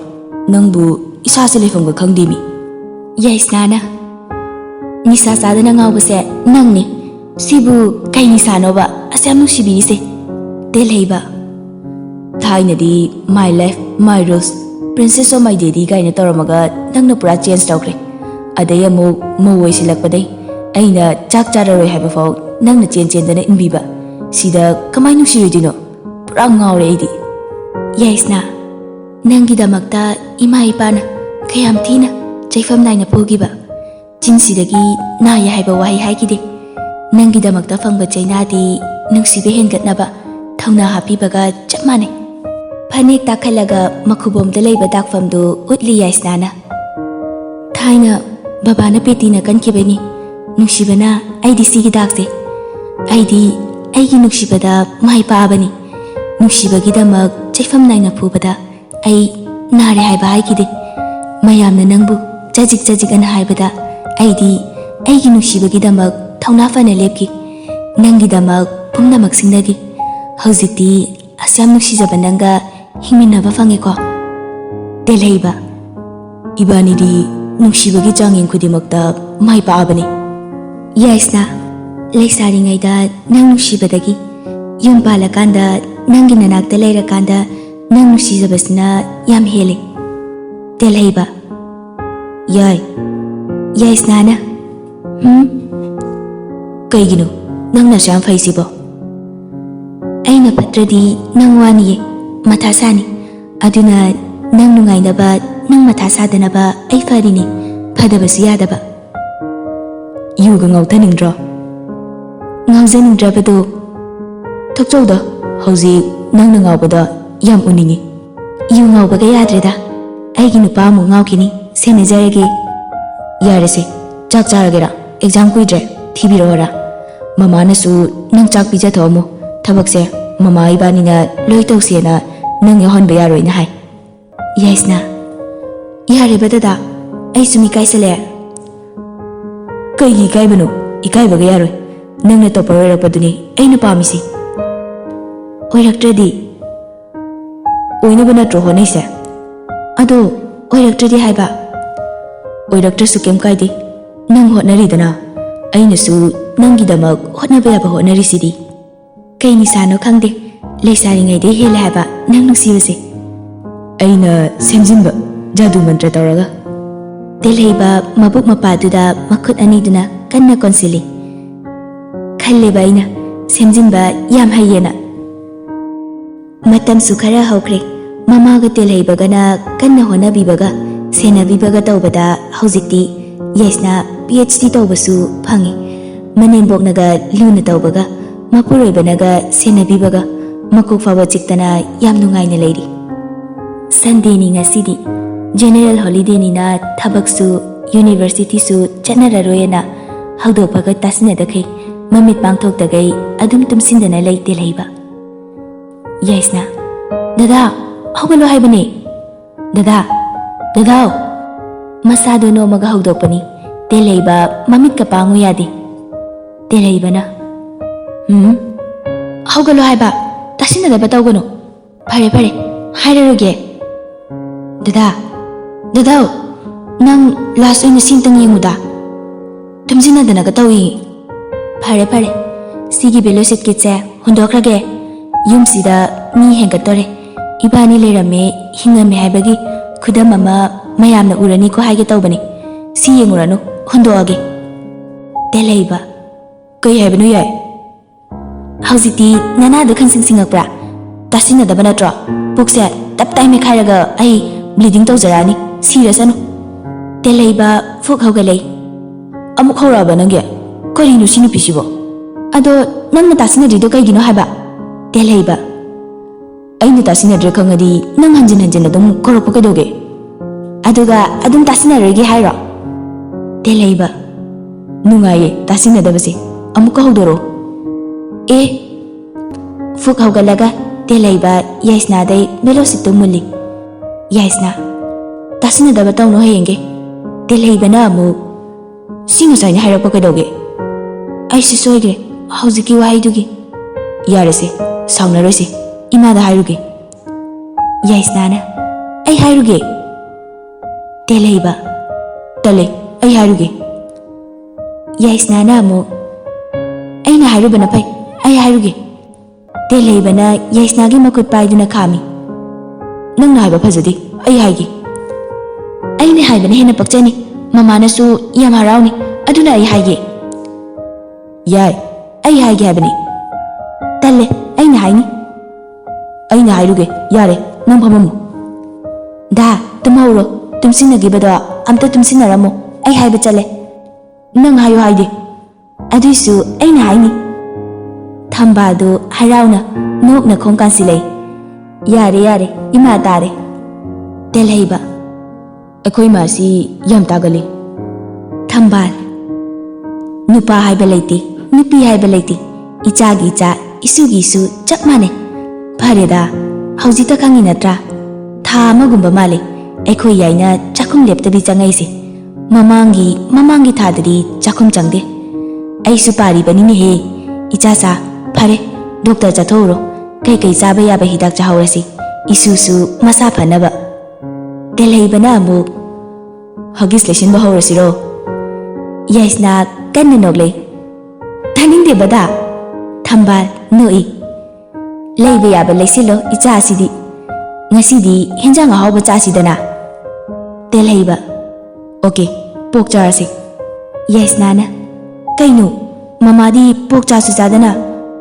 nangbu isa se lefamga khangdimi yaisna na nisa sadana ngawbase nangni sibu kai nisa noba asyam nuksibiri se telhaiba ꯊꯥꯏꯅꯗꯤ my life my rules princess of my daddy ꯀꯥꯏꯅ ꯇꯧꯔꯝꯃꯒ ꯅꯪꯅ ꯄꯨꯔꯥ change ꯇꯧꯈ꯭ꯔꯦ ꯑꯗꯩ ꯑꯃꯨꯛ ꯃꯧ ꯑꯣꯏꯁꯤꯜꯂꯛꯄꯗꯩ ꯑꯩꯅ ꯆꯥꯛ ꯆꯥꯔꯔꯣꯏ ꯍꯥꯏꯕ ꯐꯥꯎ ꯅꯪꯅ ꯆꯦꯟꯗꯅ ꯏꯟꯕꯤꯕ ꯁꯤꯗ ꯀꯃꯥꯏ ꯅꯨꯡꯁꯤꯔꯣꯏꯗꯣꯏꯅꯣ ꯄꯨꯔꯥ ꯉꯥꯎꯔꯦ ꯑꯩꯗꯤ ꯌꯥꯏꯁꯅꯥ ꯅꯪꯒꯤꯗꯃꯛꯇ ꯏꯃꯥ ꯏꯄꯥꯅ ꯀꯌꯥꯝ ꯊꯤꯅ ꯆꯩꯐꯝ ꯅꯥꯏꯅ ꯐꯨꯈꯤꯕ ꯆꯤꯟꯁꯤꯗꯒꯤ ꯅꯥꯌꯦ ꯍꯥꯏꯕ ꯋꯥꯍꯩ ꯍꯥꯏꯈꯤꯗꯦ ꯅꯪꯒꯤꯗꯃꯛꯇ ꯐꯪꯕ ꯆꯩꯅꯥꯗꯤ ꯅꯨꯡꯁꯤꯕ ꯍꯦꯟꯒꯠꯅꯕ ꯊꯧꯅꯥ ꯍꯥꯞꯄꯤꯕꯒ ꯆꯞ ꯃꯥꯟꯅꯩ ꯐꯅꯦꯛ ꯇꯥꯈꯠꯂꯒ ꯃꯈꯨꯕꯣꯝꯗ ꯂꯩꯕ ꯗꯥꯛꯐꯝꯗꯨ ꯎꯠꯂꯤ ꯌꯥꯏꯁꯅꯥꯅ ꯊꯥꯏꯅ ꯕꯕꯥꯅ ꯄꯦꯇꯤꯅ ꯀꯟꯈꯤꯕꯅꯤ ꯅꯨꯡꯁꯤꯕꯅ ꯑꯩꯗꯤ ꯁꯤꯒꯤ ꯗꯥꯛꯁꯦ ꯑꯩꯗꯤ ꯑꯩꯒꯤ ꯅꯨꯡꯁꯤꯕꯗ ꯃꯥꯏ ꯄꯥꯛꯑꯕꯅꯤ ꯅꯨꯡꯁꯤꯕꯒꯤꯗꯃꯛ ꯆꯩꯐꯝ ナイナꯐꯨꯕꯗ ꯑꯩ ꯅꯥꯔꯦ ꯍꯥꯏꯕ ꯍꯥꯏꯈꯤꯗꯦ ꯃꯌꯥꯝꯅ ꯅꯪꯕꯨ ꯆꯖꯤꯛ ꯆꯖꯤꯛꯑꯅ ꯍꯥꯏꯕꯗ ꯑꯩꯗꯤ ꯑꯩꯒꯤ ꯅꯨꯡꯁꯤꯕꯒꯤꯗꯃꯛ ꯊꯧꯅꯥ ꯐꯅ ꯂꯦꯞꯈꯤ ꯅꯪꯒꯤꯗꯃꯛ ꯄꯨꯝꯅꯃꯛꯁꯤꯡꯗꯒꯤ ꯍꯧꯖꯤꯛꯇꯤ ꯑꯁꯌꯥꯝ ꯅꯨꯡꯁꯤꯖꯕ ꯅꯪꯒ ꯍꯤꯡꯃꯤꯟꯅꯕ ꯐꯪꯉꯦꯀꯣ ꯇꯦꯜꯍꯩꯕ 이반이리 ꯅꯨꯡꯁꯤꯕꯒꯤ ꯆꯥꯡꯌꯦꯡ ꯈꯨꯗꯤꯡꯃꯛꯇ ꯃꯥꯏ ꯄꯥꯛꯑꯕꯅꯤ ꯌꯥꯏꯁꯅꯥ ꯂꯩꯁꯥꯔꯤꯉꯩꯗ ꯅꯪ ꯅꯨꯡꯁꯤꯕꯗꯒꯤ ꯌꯨꯝ ꯄꯥꯜꯂꯀꯥꯟꯗ ꯅꯪꯒꯤ ꯅꯅꯥꯛꯇ ꯂꯩꯔꯀꯥꯟꯗ ꯅꯪ ꯅꯨꯡꯁꯤꯖꯕꯁꯤꯅ ꯌꯥꯝ ꯍꯦꯜꯂꯦ ꯇꯦꯜꯍꯩꯕ ꯌꯥꯏ ꯌꯥꯏꯁꯅꯥꯅ ꯀꯩꯒꯤꯅꯣ ꯅꯪꯅ ꯑꯁꯨꯛ ꯌꯥꯝ ꯐꯩꯁꯤꯕꯣ ꯑꯩꯅ ꯐꯠꯇ꯭ꯔꯗꯤ ꯅꯪ ꯋꯥꯅꯤꯌꯦ ꯃꯊꯥ ꯁꯥꯅꯤ ꯑꯗꯨꯅ ꯅꯪ ꯅꯨꯡꯉꯥꯏꯅꯕ ꯅꯪ ꯃꯊꯥ ꯁꯥꯗꯅꯕ ꯑꯩ ꯐꯔꯤꯅꯤ ꯐꯗꯕꯁꯨ ꯌꯥꯗꯕ ꯌꯨꯒ ꯉꯥꯎꯊꯅꯤꯡꯗ꯭ꯔꯣ ꯉꯥꯎꯖꯅꯤꯡꯗ꯭ꯔꯕꯗꯣ ꯊꯣꯛꯆꯧꯗ ꯍꯧꯖꯤꯛ ꯅꯪꯅ ꯉꯥꯎꯕꯗ ꯌꯥꯝ ꯎꯅꯤꯡꯉꯤ ꯌꯨ ꯉꯥꯎꯕꯒ ꯌꯥꯗ꯭ꯔꯦꯗ ꯑꯩꯒꯤ ꯅꯨꯄꯥ ꯑꯃꯨꯛ ꯉꯥꯎꯈꯤꯅꯤ ꯁꯦꯟꯅꯖꯔꯒꯦ ꯌꯥꯔꯦꯁꯦ ꯆꯥꯛ ꯆꯥꯔꯒꯦꯔꯥ ꯑꯦꯛꯖꯥꯝ ꯀꯨꯏꯗ꯭ꯔꯦ ꯊꯤꯕꯤꯔꯛꯑꯣꯔꯥ ꯃꯃꯥꯅꯁꯨ ꯅꯪ ꯆꯥꯛ ꯄꯤꯖꯊꯣꯛꯑꯝꯃꯨ ꯊꯕꯛꯁꯦ ꯃꯃꯥ ꯏꯕꯥꯅꯤꯅ ꯂꯣꯏ ꯇꯧꯁꯦꯅ ꯅꯪ ꯌꯥꯎꯍꯟꯕ ꯌꯥꯔꯣꯏꯅ ꯍꯥꯏ ꯌꯥꯏꯁꯅꯥ ꯌꯥꯔꯦꯕ ꯗꯗꯥ ꯑꯩ ꯁꯨꯝ ꯏꯀꯥꯏꯁꯜꯂꯛꯑꯦ ꯀꯩꯒꯤ ꯏꯀꯥꯏꯕꯅꯣ ꯏꯀꯥꯏꯕꯒ ꯌꯥꯔꯣꯏ ꯅꯪꯅ ꯇꯣꯞꯄꯔ ꯑꯣꯏꯔꯛꯄꯗꯨꯅꯤ ꯑꯩꯅ ꯄꯥꯝꯃꯤꯁꯤ ꯑꯣꯏꯔꯛꯇ꯭ꯔꯗꯤ ꯑꯣꯏꯅꯕ ꯅꯠꯇ꯭ꯔꯣ ꯍꯣꯠꯅꯩꯁꯦ ꯑꯗꯣ ꯑꯣꯏꯔꯛꯇ꯭ꯔꯗꯤ ꯍꯥꯏꯕ ꯑꯣꯏꯔꯛꯇ꯭ꯔꯁꯨ ꯀꯩꯝ ꯀꯥꯏꯗꯦ ꯅꯪ ꯍꯣꯠꯅꯔꯤꯗꯅ ꯑꯩꯅꯁꯨ ꯅꯪꯒꯤꯗꯃꯛ ꯍꯣꯠꯅꯕ ꯌꯥꯕ ꯍꯣꯠꯅꯔꯤꯁꯤꯗꯤ ꯀꯩ ꯅꯤꯁꯥꯅꯣ ꯈꯪꯗꯦ ꯂꯩꯁꯥꯔꯤꯉꯩꯗꯩ ꯍꯦꯜꯂꯦ ꯍꯥꯏꯕ ꯅꯪ ꯅꯨꯡꯁꯤꯕꯁꯦ ꯑꯩꯅ ꯁꯦꯝꯖꯤꯟꯕ ꯖꯥꯗꯨ ꯃꯟꯇ꯭ꯔ ꯇꯧꯔꯒ ꯇꯦꯜꯍꯩꯕ ꯃꯕꯨꯛ ꯃꯄꯥꯗꯨꯗ ꯃꯈꯨꯠ ꯑꯅꯤꯗꯨꯅ ꯀꯟꯅ ꯀꯣꯟꯁꯤꯜꯂꯤ ꯈꯜꯂꯦꯕ ꯑꯩꯅ ꯁꯦꯝꯖꯤꯟꯕ ꯌꯥꯝ ꯍꯩꯌꯦꯅ ꯃꯇꯝꯁꯨ ꯈꯔ ꯍꯧꯈ꯭ꯔꯦ ꯃꯃꯥꯒ ꯇꯦꯜꯍꯩꯕꯒꯅ ꯀꯟꯅ ꯍꯣꯠꯅꯕꯤꯕꯒ ꯁꯦꯟꯅꯕꯤꯕꯒ ꯇꯧꯕꯗ ꯍꯧꯖꯤꯛꯇꯤ ꯌꯥꯏꯁꯅꯥ PhD ꯇꯧꯕꯁꯨ ꯐꯪꯉꯤ ꯃꯅꯦꯝꯕꯣꯛꯅꯒ ꯂꯨꯅ ꯇꯧꯕꯒ ꯃꯄꯨꯔꯣꯏꯕꯅꯒ ꯁꯦꯟꯅꯕꯤꯕꯒ ꯃꯀꯣꯛ ꯐꯥꯎꯕ ꯆꯤꯛꯇꯅ ꯌꯥꯝ ꯅꯨꯡꯉꯥꯏꯅ ꯂꯩꯔꯤ ꯁꯟꯗꯦꯅꯤ ꯉꯁꯤꯗꯤ ꯖꯦꯅꯦꯔꯦꯜ ꯍꯣꯂꯤꯗꯦꯅꯤꯅ ꯊꯕꯛꯁꯨ ꯌꯨꯅꯤꯚꯔꯁꯤꯇꯤꯁꯨ ꯆꯠꯅꯔꯔꯣꯏꯅ ꯍꯧꯗꯣꯛꯄꯒ ꯇꯥꯁꯤꯟꯅꯗꯈꯩ ꯃꯃꯤꯠ ꯄꯥꯡꯊꯣꯛꯇꯒꯩ ꯑꯗꯨꯝ ꯇꯨꯝꯁꯤꯟꯗꯅ ꯂꯩ ꯇꯦꯜꯍꯩꯕ ꯌꯥꯏꯁꯅꯥ ꯗꯗꯥ ꯍꯧꯒꯠꯂꯣ ꯍꯥꯏꯕꯅꯦ ꯗꯗꯥ ꯗꯗꯥꯎ ꯃꯁꯥꯗꯣ ꯅꯣꯝꯃꯒ ꯍꯧꯗꯣꯛꯄꯅꯤ ꯇꯦꯜꯍꯩꯕ ꯃꯃꯤꯠꯀ ꯄꯥꯡꯉꯨ ꯌꯥꯗꯦ ꯇꯦꯜꯍꯩꯕꯅ ꯍꯧꯒꯠꯂꯣ ꯍꯥꯏꯕ ꯇꯥꯁꯤꯟꯅꯗꯕ ꯇꯧꯒꯅꯨ ꯐꯔꯦ ꯐꯔꯦ ꯍꯥꯏꯔꯔꯣꯏꯒꯦ ꯗꯗꯥ ꯗꯗꯥꯎ ꯅꯪ ꯂꯥꯁ ꯑꯣꯏꯅ ꯁꯤꯝꯇꯪ ꯌꯦꯡꯉꯨꯗ ꯇꯨꯝꯁꯤꯟꯅꯗꯅꯒ ꯇꯧꯏ ꯐꯔꯦ ꯐꯔꯦ ꯁꯤꯒꯤ ꯕꯦꯂꯣꯁꯤꯠ ꯀꯤꯠꯁꯦ ꯍꯨꯟꯗꯣꯛꯈ꯭ꯔꯒꯦ ꯌꯨꯝꯁꯤꯗ ꯃꯤ ꯍꯦꯟꯒꯠꯇꯣꯔꯦ ꯏꯕꯥꯅꯤ ꯂꯩꯔꯝꯃꯦ ꯍꯤꯡꯉꯝꯃꯦ ꯍꯥꯏꯕꯒꯤ ꯈꯨꯗꯝ ꯑꯃ ꯃꯌꯥꯝꯅ ꯎꯔꯅꯤꯀꯣ ꯍꯥꯏꯒꯦ ꯇꯧꯕꯅꯤ ꯁꯤ ꯌꯦꯡꯉꯨꯔꯅꯨ ꯍꯨꯟꯗꯣꯛꯑꯒꯦ ꯇꯦꯜꯍꯩꯕ ꯀꯩ ꯍꯥꯏꯕꯅꯣ ꯌꯥꯏ ꯍꯧꯖꯤꯛꯇꯤ ꯅꯅꯥꯗ ꯈꯪꯁꯤꯡ ꯁꯤꯡꯉꯛꯄ꯭ꯔꯥ ꯇꯥꯁꯤꯟꯅꯗꯕ ꯅꯠꯇ꯭ꯔꯣ ꯄꯨꯛꯁꯦ ꯇꯞ ꯇꯥꯏ ꯃꯦꯠꯈꯥꯏꯔꯒ ꯑꯩ ꯕ꯭ꯂꯤꯗꯤꯡ ꯇꯧꯖꯔꯛꯑꯅꯤ ꯁꯤꯔꯁꯅꯨ ꯇꯦꯜꯍꯩꯕ ꯐꯨꯛ ꯍꯧꯒꯠꯂꯛꯏ ꯑꯃꯨꯛ ꯍꯧꯔꯛꯑꯕ ꯅꯪꯒꯤ ꯀꯔꯤꯅꯣ ꯁꯤ ꯅꯨꯄꯤꯁꯤꯕꯣ ꯑꯗꯣ ꯅꯪꯅ ꯇꯥꯁꯤꯟꯅꯗ꯭ꯔꯤꯗꯣ ꯀꯩꯒꯤꯅꯣ ꯍꯥꯏꯕ ꯇꯦꯜꯍꯩꯕ ꯑꯩꯅ ꯇꯥꯁꯤꯟꯅꯗ꯭ꯔꯦ ꯈꯪꯉꯗꯤ ꯅꯪ ꯍꯟꯖꯤꯟ ꯍꯟꯖꯤꯟ ꯑꯗꯨꯝ ꯀꯧꯔꯛꯄ ꯀꯩꯗꯧꯒꯦ ꯑꯗꯨꯒ ꯑꯗꯨꯝ ꯇꯥꯁꯤꯟꯅꯔꯣꯏꯒꯦ ꯍꯥꯏꯔꯣ ꯇꯦꯜꯍꯩꯕ ꯅꯨꯡꯉꯥꯏꯌꯦ ꯇꯥꯁꯤꯟꯅꯗꯕꯁꯦ ꯑꯃꯨꯛꯀ ꯍꯧꯗꯣꯔꯛꯑꯣ ꯑꯦ ꯐꯨꯛ ꯍꯧꯒꯠꯂꯒ ꯇꯦꯜꯍꯩꯕ ꯌꯥꯏꯁꯅꯥꯗꯩ ꯕꯦꯂꯣꯁꯤꯠꯇꯨ ꯃꯨꯜꯂꯤ ꯌꯥꯏꯁꯅꯥ ꯇꯥꯁꯤꯟꯅꯗꯕ ꯇꯧꯅꯣ ꯍꯌꯦꯡꯒꯦ ꯇꯦꯜꯍꯩꯕꯅ ꯑꯃꯨꯛ ꯁꯤ ꯉꯁꯥꯏꯅ ꯍꯥꯏꯔꯛꯄ ꯀꯩꯗꯧꯒꯦ ꯑꯩꯁꯨ ꯁꯣꯏꯈ꯭ꯔꯦ ꯍꯧꯖꯤꯛꯀꯤ ꯋꯥꯍꯩꯗꯨꯒꯤ ꯌꯥꯔꯦꯁꯦ ꯁꯥꯎꯅꯔꯣꯏꯁꯦ ꯏꯃꯥꯗ ꯍꯥꯏꯔꯨꯒꯦ ꯌꯥꯏꯁꯅꯥꯅ ꯑꯩ ꯍꯥꯏꯔꯨꯒꯦ ꯇꯦꯜꯍꯩꯕ ꯇꯜꯂꯦ ꯑꯩ ꯍꯥꯏꯔꯨꯒꯦ ꯌꯥꯏꯁꯅꯥꯅ ꯑꯃꯨꯛ ꯑꯩꯅ ꯍꯥꯏꯔꯨꯕꯅ ꯐꯩ ꯑꯩ ꯍꯥꯏꯔꯨꯒꯦ ꯇꯦꯜꯍꯩꯕꯅ ꯌꯥꯏꯁꯅꯥꯒꯤ ꯃꯈꯨꯠ ꯄꯥꯏꯗꯨꯅ ꯈꯥꯝꯃꯤ ꯅꯪꯅ ꯍꯥꯏꯕ ꯐꯖꯗꯦ ꯑꯩ ꯍꯥꯏꯒꯦ ꯑꯩꯅ ꯍꯥꯏꯕꯅ ꯍꯦꯟꯅ ꯄꯛꯆꯅꯤ ꯃꯃꯥꯅꯁꯨ ꯌꯥꯝ ꯍꯔꯥꯎꯅꯤ ꯑꯗꯨꯅ ꯑꯩ ꯍꯥꯏꯒꯦ ꯌꯥꯏ ꯑꯩ ꯍꯥꯏꯒꯦ ꯍꯥꯏꯕꯅꯤ ꯇꯜꯂꯦ ꯑꯩꯅ ꯍꯥꯏꯅꯤ ꯑꯩꯅ ꯍꯥꯏꯔꯨꯒꯦ ꯌꯥꯔꯦ ꯅꯪ ꯐꯝꯃꯝꯃꯨ ꯗꯥ ꯇꯨꯝꯍꯧꯔꯣ ꯇꯨꯝꯁꯤꯟꯅꯈꯤꯕꯗꯣ ꯑꯝꯇ ꯇꯨꯝꯁꯤꯟꯅꯔꯝꯃꯣ ꯑꯩ ꯍꯥꯏꯕ ꯆꯠꯂꯦ ꯅꯪ ꯍꯥꯏꯌꯨ ꯍꯥꯏꯗꯦ ꯑꯗꯨꯏꯁꯨ ꯑꯩꯅ ꯍꯥꯏꯅꯤ ꯊꯝꯕꯥꯜꯗꯨ ꯍꯔꯥꯎꯅ ꯅꯣꯛꯅ ꯈꯣꯡ ꯀꯥꯟꯁꯤꯜꯂꯩ ꯌꯥꯔꯦ ꯌꯥꯔꯦ ꯏꯃꯥ ꯇꯥꯔꯦ ꯇꯦꯜꯍꯩꯕ ꯑꯩꯈꯣꯏ ꯃꯥꯁꯤ ꯌꯥꯝ ꯇꯥꯒꯜꯂꯤ ꯊꯝꯕꯥꯜ ꯅꯨꯄꯥ ꯍꯥꯏꯕ ꯂꯩꯇꯦ ꯅꯨꯄꯤ ꯍꯥꯏꯕ ꯂꯩꯇꯦ ꯏꯆꯥꯒꯤ ꯏꯆꯥ ꯏꯁꯨꯒꯤ ꯏꯁꯨ ꯆꯞ ꯃꯥꯟꯅꯩ ꯐꯔꯦꯗ ꯍꯧꯖꯤꯛꯇ ꯈꯪꯉꯤ ꯅꯠꯇ꯭ꯔꯥ ꯊꯥ ꯑꯃꯒꯨꯝꯕ ꯃꯥꯜꯂꯦ ꯑꯩꯈꯣꯏ ꯌꯥꯏꯅ ꯆꯥꯛꯈꯨꯝ ꯂꯦꯞꯇꯕꯤ ꯆꯪꯉꯛꯏꯁꯦ ꯃꯃꯥꯡꯒꯤ ꯊꯥꯗꯗꯤ ꯆꯥꯛꯈꯨꯝ ꯆꯪꯗꯦ ꯑꯩꯁꯨ ꯄꯥꯔꯤꯕꯅꯤꯅꯦꯍꯦ ꯏꯆꯥꯆꯥ ꯐꯔꯦ ꯗꯣꯛꯇꯔ ꯆꯠꯊꯣꯛꯎꯔꯣ ꯀꯩꯀꯩ ꯆꯥꯕ ꯌꯥꯕ ꯍꯤꯗꯥꯛ ꯆꯥꯍꯧꯔꯁꯤ ꯏꯁꯨꯁꯨ ꯃꯁꯥ ꯐꯅꯕ ꯇꯦꯜꯍꯩꯕꯅ ꯑꯃꯨꯛ ꯍꯒꯤꯁ ꯂꯩꯁꯤꯟꯕ ꯍꯧꯔꯁꯤꯔꯣ ꯌꯥꯏꯁꯅꯥ ꯀꯟꯅ ꯅꯣꯛꯂꯩ ꯊꯥꯅꯤꯡꯗꯦꯕꯗ ꯊꯝꯕꯥꯜ ꯅꯣꯛꯏ ꯂꯩꯕ ꯌꯥꯕ ꯂꯩꯁꯤꯜꯂꯣ ꯏꯆꯥ ꯑꯁꯤꯗꯤ ꯉꯁꯤꯗꯤ ꯍꯦꯟꯖꯥꯡ ꯑꯍꯥꯎꯕ ꯆꯥꯁꯤꯗꯅ ꯇꯦꯜꯍꯩꯕ ꯑꯣꯀꯦ ꯄꯣꯛ ꯆꯥꯔꯁꯤ ꯌꯥꯏꯁꯅꯥꯅ ꯀꯩꯅꯣ ꯃꯃꯥꯗꯤ ꯄꯣꯛ ꯆꯥꯁꯨ ꯆꯥꯗꯅ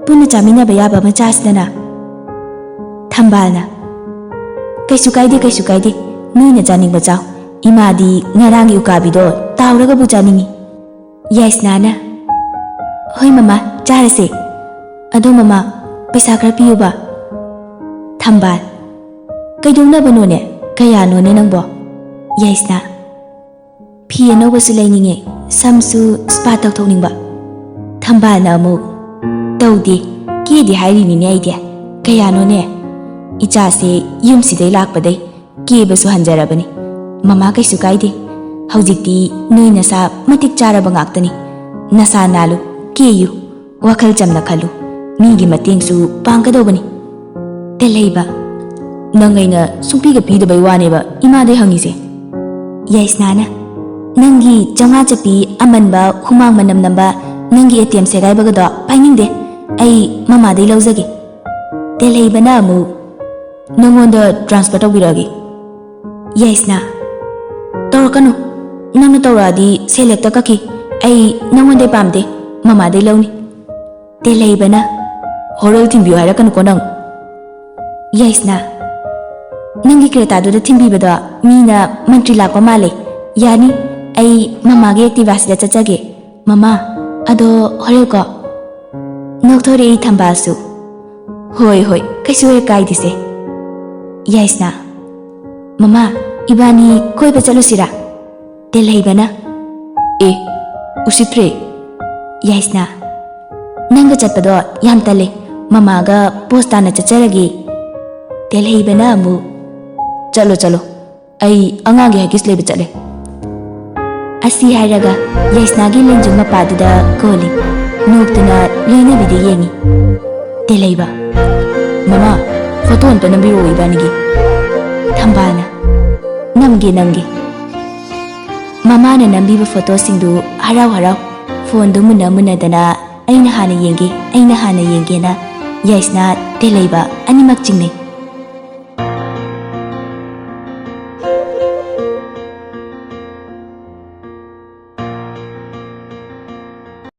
ꯄꯨꯟꯅ ꯆꯥꯃꯤꯟꯅꯕ ꯌꯥꯕ ꯑꯃ ꯆꯥꯁꯤꯗꯅ ꯊꯝꯕꯥꯜꯅ ꯀꯩꯁꯨ ꯀꯥꯏꯗꯦ ꯅꯣꯏꯅ ꯆꯥꯅꯤꯡꯕ ꯆꯥꯎ ꯏꯃꯥꯗꯤ ꯉꯔꯥꯡꯒꯤ ꯎꯀꯥꯕꯤꯗꯣ ꯇꯥꯎꯔꯒꯕꯨ ꯆꯥꯅꯤꯡꯉꯤ ꯌꯥꯏꯁꯅꯥꯅ ꯍꯣꯏ ꯃꯃꯥ ꯆꯥꯔꯁꯦ ꯑꯗꯣ ꯃꯃꯥ ꯄꯩꯁꯥ ꯈꯔ ꯄꯤꯌꯨꯕ ꯊꯝꯕꯥꯜ ꯀꯩꯗꯧꯅꯕꯅꯣꯅꯦ ꯀꯌꯥꯅꯣꯅꯦ ꯅꯪꯕꯣ ꯌꯥꯏꯁꯅꯥ ꯐꯤ ꯑꯅꯧꯕꯁꯨ ꯂꯩꯅꯤꯡꯉꯦ ꯁꯝꯁꯨ ꯁ꯭ꯄꯥ ꯇꯧꯊꯣꯛꯅꯤꯡꯕ ꯊꯝꯕꯥꯜꯅ ꯑꯃꯨꯛ ꯇꯧꯗꯦ ꯀꯦꯗꯦ ꯍꯥꯏꯔꯤꯅꯤꯅꯦ ꯑꯩꯗꯤ ꯀꯌꯥꯅꯣꯅꯦ ꯏꯆꯥꯁꯦ ꯌꯨꯝꯁꯤꯗꯩ ꯂꯥꯛꯄꯗꯩ ꯀꯦꯕꯁꯨ ꯍꯟꯖꯔꯕꯅꯤ ꯃꯃꯥ ꯀꯩꯁꯨ ꯀꯥꯏꯗꯦ ꯍꯧꯖꯤꯛꯇꯤ ꯅꯣꯏ ꯅꯁꯥ ꯃꯇꯤꯛ ꯆꯥꯔꯕ ꯉꯥꯛꯇꯅꯤ ꯅꯁꯥ ꯅꯥꯜꯂꯨ ꯀꯦꯌꯨ ꯋꯥꯈꯜ ꯆꯝꯅ ꯈꯜꯂꯨ ꯃꯤꯒꯤ ꯃꯇꯦꯡꯁꯨ ꯄꯥꯡꯒꯗꯧꯕꯅꯤ ꯇꯦꯜꯍꯩꯕ ꯅꯪ ꯑꯩꯅ ꯁꯨꯡꯄꯤꯒ ꯄꯤꯗꯕꯩ ꯋꯥꯅꯦꯕ ꯏꯃꯥꯗꯩ ꯍꯪꯉꯤꯁꯦ ꯌꯥꯏꯁꯅꯥꯅ ꯅꯪꯒꯤ 500 ꯆꯞꯄꯤ ꯑꯃꯟꯕ ꯍꯨꯃꯥꯡ ꯃꯅꯝ ꯅꯝꯕ ꯅꯪꯒꯤ ATM ꯁꯦꯒꯥꯏꯕꯒꯗꯣ ꯄꯥꯏꯅꯤꯡꯗꯦ ꯑꯩ ꯃꯃꯥꯗꯩ ꯂꯧꯖꯒꯦ ꯇꯦꯜꯍꯩꯕꯅ ꯑꯃꯨꯛ ꯅꯪꯉꯣꯟꯗ ꯇ꯭ꯔꯥꯟꯁꯐꯔ ꯇꯧꯕꯤꯔꯛꯑꯒꯦ ꯌꯥꯏꯁꯅꯥ ꯇꯧꯔꯛꯀꯅꯨ ꯅꯪꯅ ꯇꯧꯔꯛꯑꯗꯤ ꯁꯦꯜ ꯍꯦꯛꯇ ꯀꯛꯈꯤ ꯑꯩ ꯅꯪꯉꯣꯟꯗꯩ ꯄꯥꯝꯗꯦ ꯃꯃꯥꯗꯩ ꯂꯧꯅꯤ ꯇꯦꯜꯍꯩꯕꯅ ꯍꯣꯔꯦꯜ ꯊꯤꯟꯕꯤꯌꯨ ꯍꯥꯏꯔꯛꯀꯅꯨꯀꯣ ꯅꯪ ꯌꯥꯏꯁꯅꯥ ꯅꯪꯒꯤ ꯀ꯭ꯔꯦꯇꯥꯗꯨꯗ ꯊꯤꯟꯕꯤꯕꯗꯣ ꯃꯤꯅ ꯃꯟꯇ꯭ꯔꯤ ꯂꯥꯛꯄ ꯃꯥꯜꯂꯦ ꯌꯥꯅꯤ ꯑꯩ ꯃꯃꯥꯒꯤ ꯑꯦꯛꯇꯤꯚꯥꯁꯤꯗ ꯆꯠꯆꯒꯦ ꯃꯃꯥ ꯑꯗꯣ ꯍꯣꯔꯦꯜꯀꯣ ꯅꯣꯛꯊꯣꯔꯛꯏ ꯊꯝꯕꯥꯜꯁꯨ ꯍꯣꯏ ꯀꯩꯁꯨ ꯍꯦꯛ ꯀꯥꯏꯗꯦꯁꯦ ꯌꯥꯏꯁꯅꯥ ꯃꯃꯥ ꯏꯕꯥꯅꯤ ꯀꯣꯏꯕ ꯆꯠꯂꯨꯁꯤꯔꯥ ꯇꯦꯜꯍꯩꯕꯅ ꯑꯦ ꯎꯁꯤꯠꯇ꯭ꯔꯦ ꯌꯥꯏꯁꯅꯥ ꯅꯪꯒ ꯆꯠꯄꯗꯣ ꯌꯥꯝ ꯇꯜꯂꯦ ꯃꯃꯥꯒ ꯄꯣꯁ ꯇꯥꯅ ꯆꯠꯆꯔꯒꯦ ꯇꯦꯜꯍꯩꯕꯅ ꯑꯃꯨꯛ ꯆꯠꯂꯣ ꯑꯩ ꯑꯉꯥꯡꯒꯤ ꯍꯒꯤꯁ ꯂꯩꯕ ꯆꯠꯂꯦ ꯑꯁꯤ ꯍꯥꯏꯔꯒ ꯌꯥꯏꯁꯅꯥꯒꯤ ꯂꯦꯡꯖꯨꯝ ꯃꯄꯥꯗꯨꯗ ꯀꯣꯜꯂꯤ ꯅꯣꯛꯇꯨꯅ ꯂꯣꯏꯅꯕꯤꯗ ꯌꯦꯡꯉꯤ ꯇꯦꯜꯍꯩꯕ ꯃꯃꯥ ꯐꯣꯇꯣ ꯑꯝꯇ ꯅꯝꯕꯤꯔꯛꯑꯣ ꯏꯕꯥꯅꯤꯒꯤ ꯊꯝꯕꯥꯜꯅ ꯅꯝꯒꯦ ꯃꯃꯥꯅ ꯅꯝꯕꯤꯕ ꯐꯣꯇꯣꯁꯤꯡꯗꯨ ꯍꯔꯥꯎ ꯐꯣꯟꯗꯨ ꯃꯨꯟꯅꯗꯅ ꯑꯩꯅ ꯍꯥꯟꯅ ꯌꯦꯡꯒꯦꯅ ꯌꯥꯏꯁꯅꯥ ꯇꯦꯜꯍꯩꯕ ꯑꯅꯤꯃꯛ ꯆꯤꯡꯅꯩ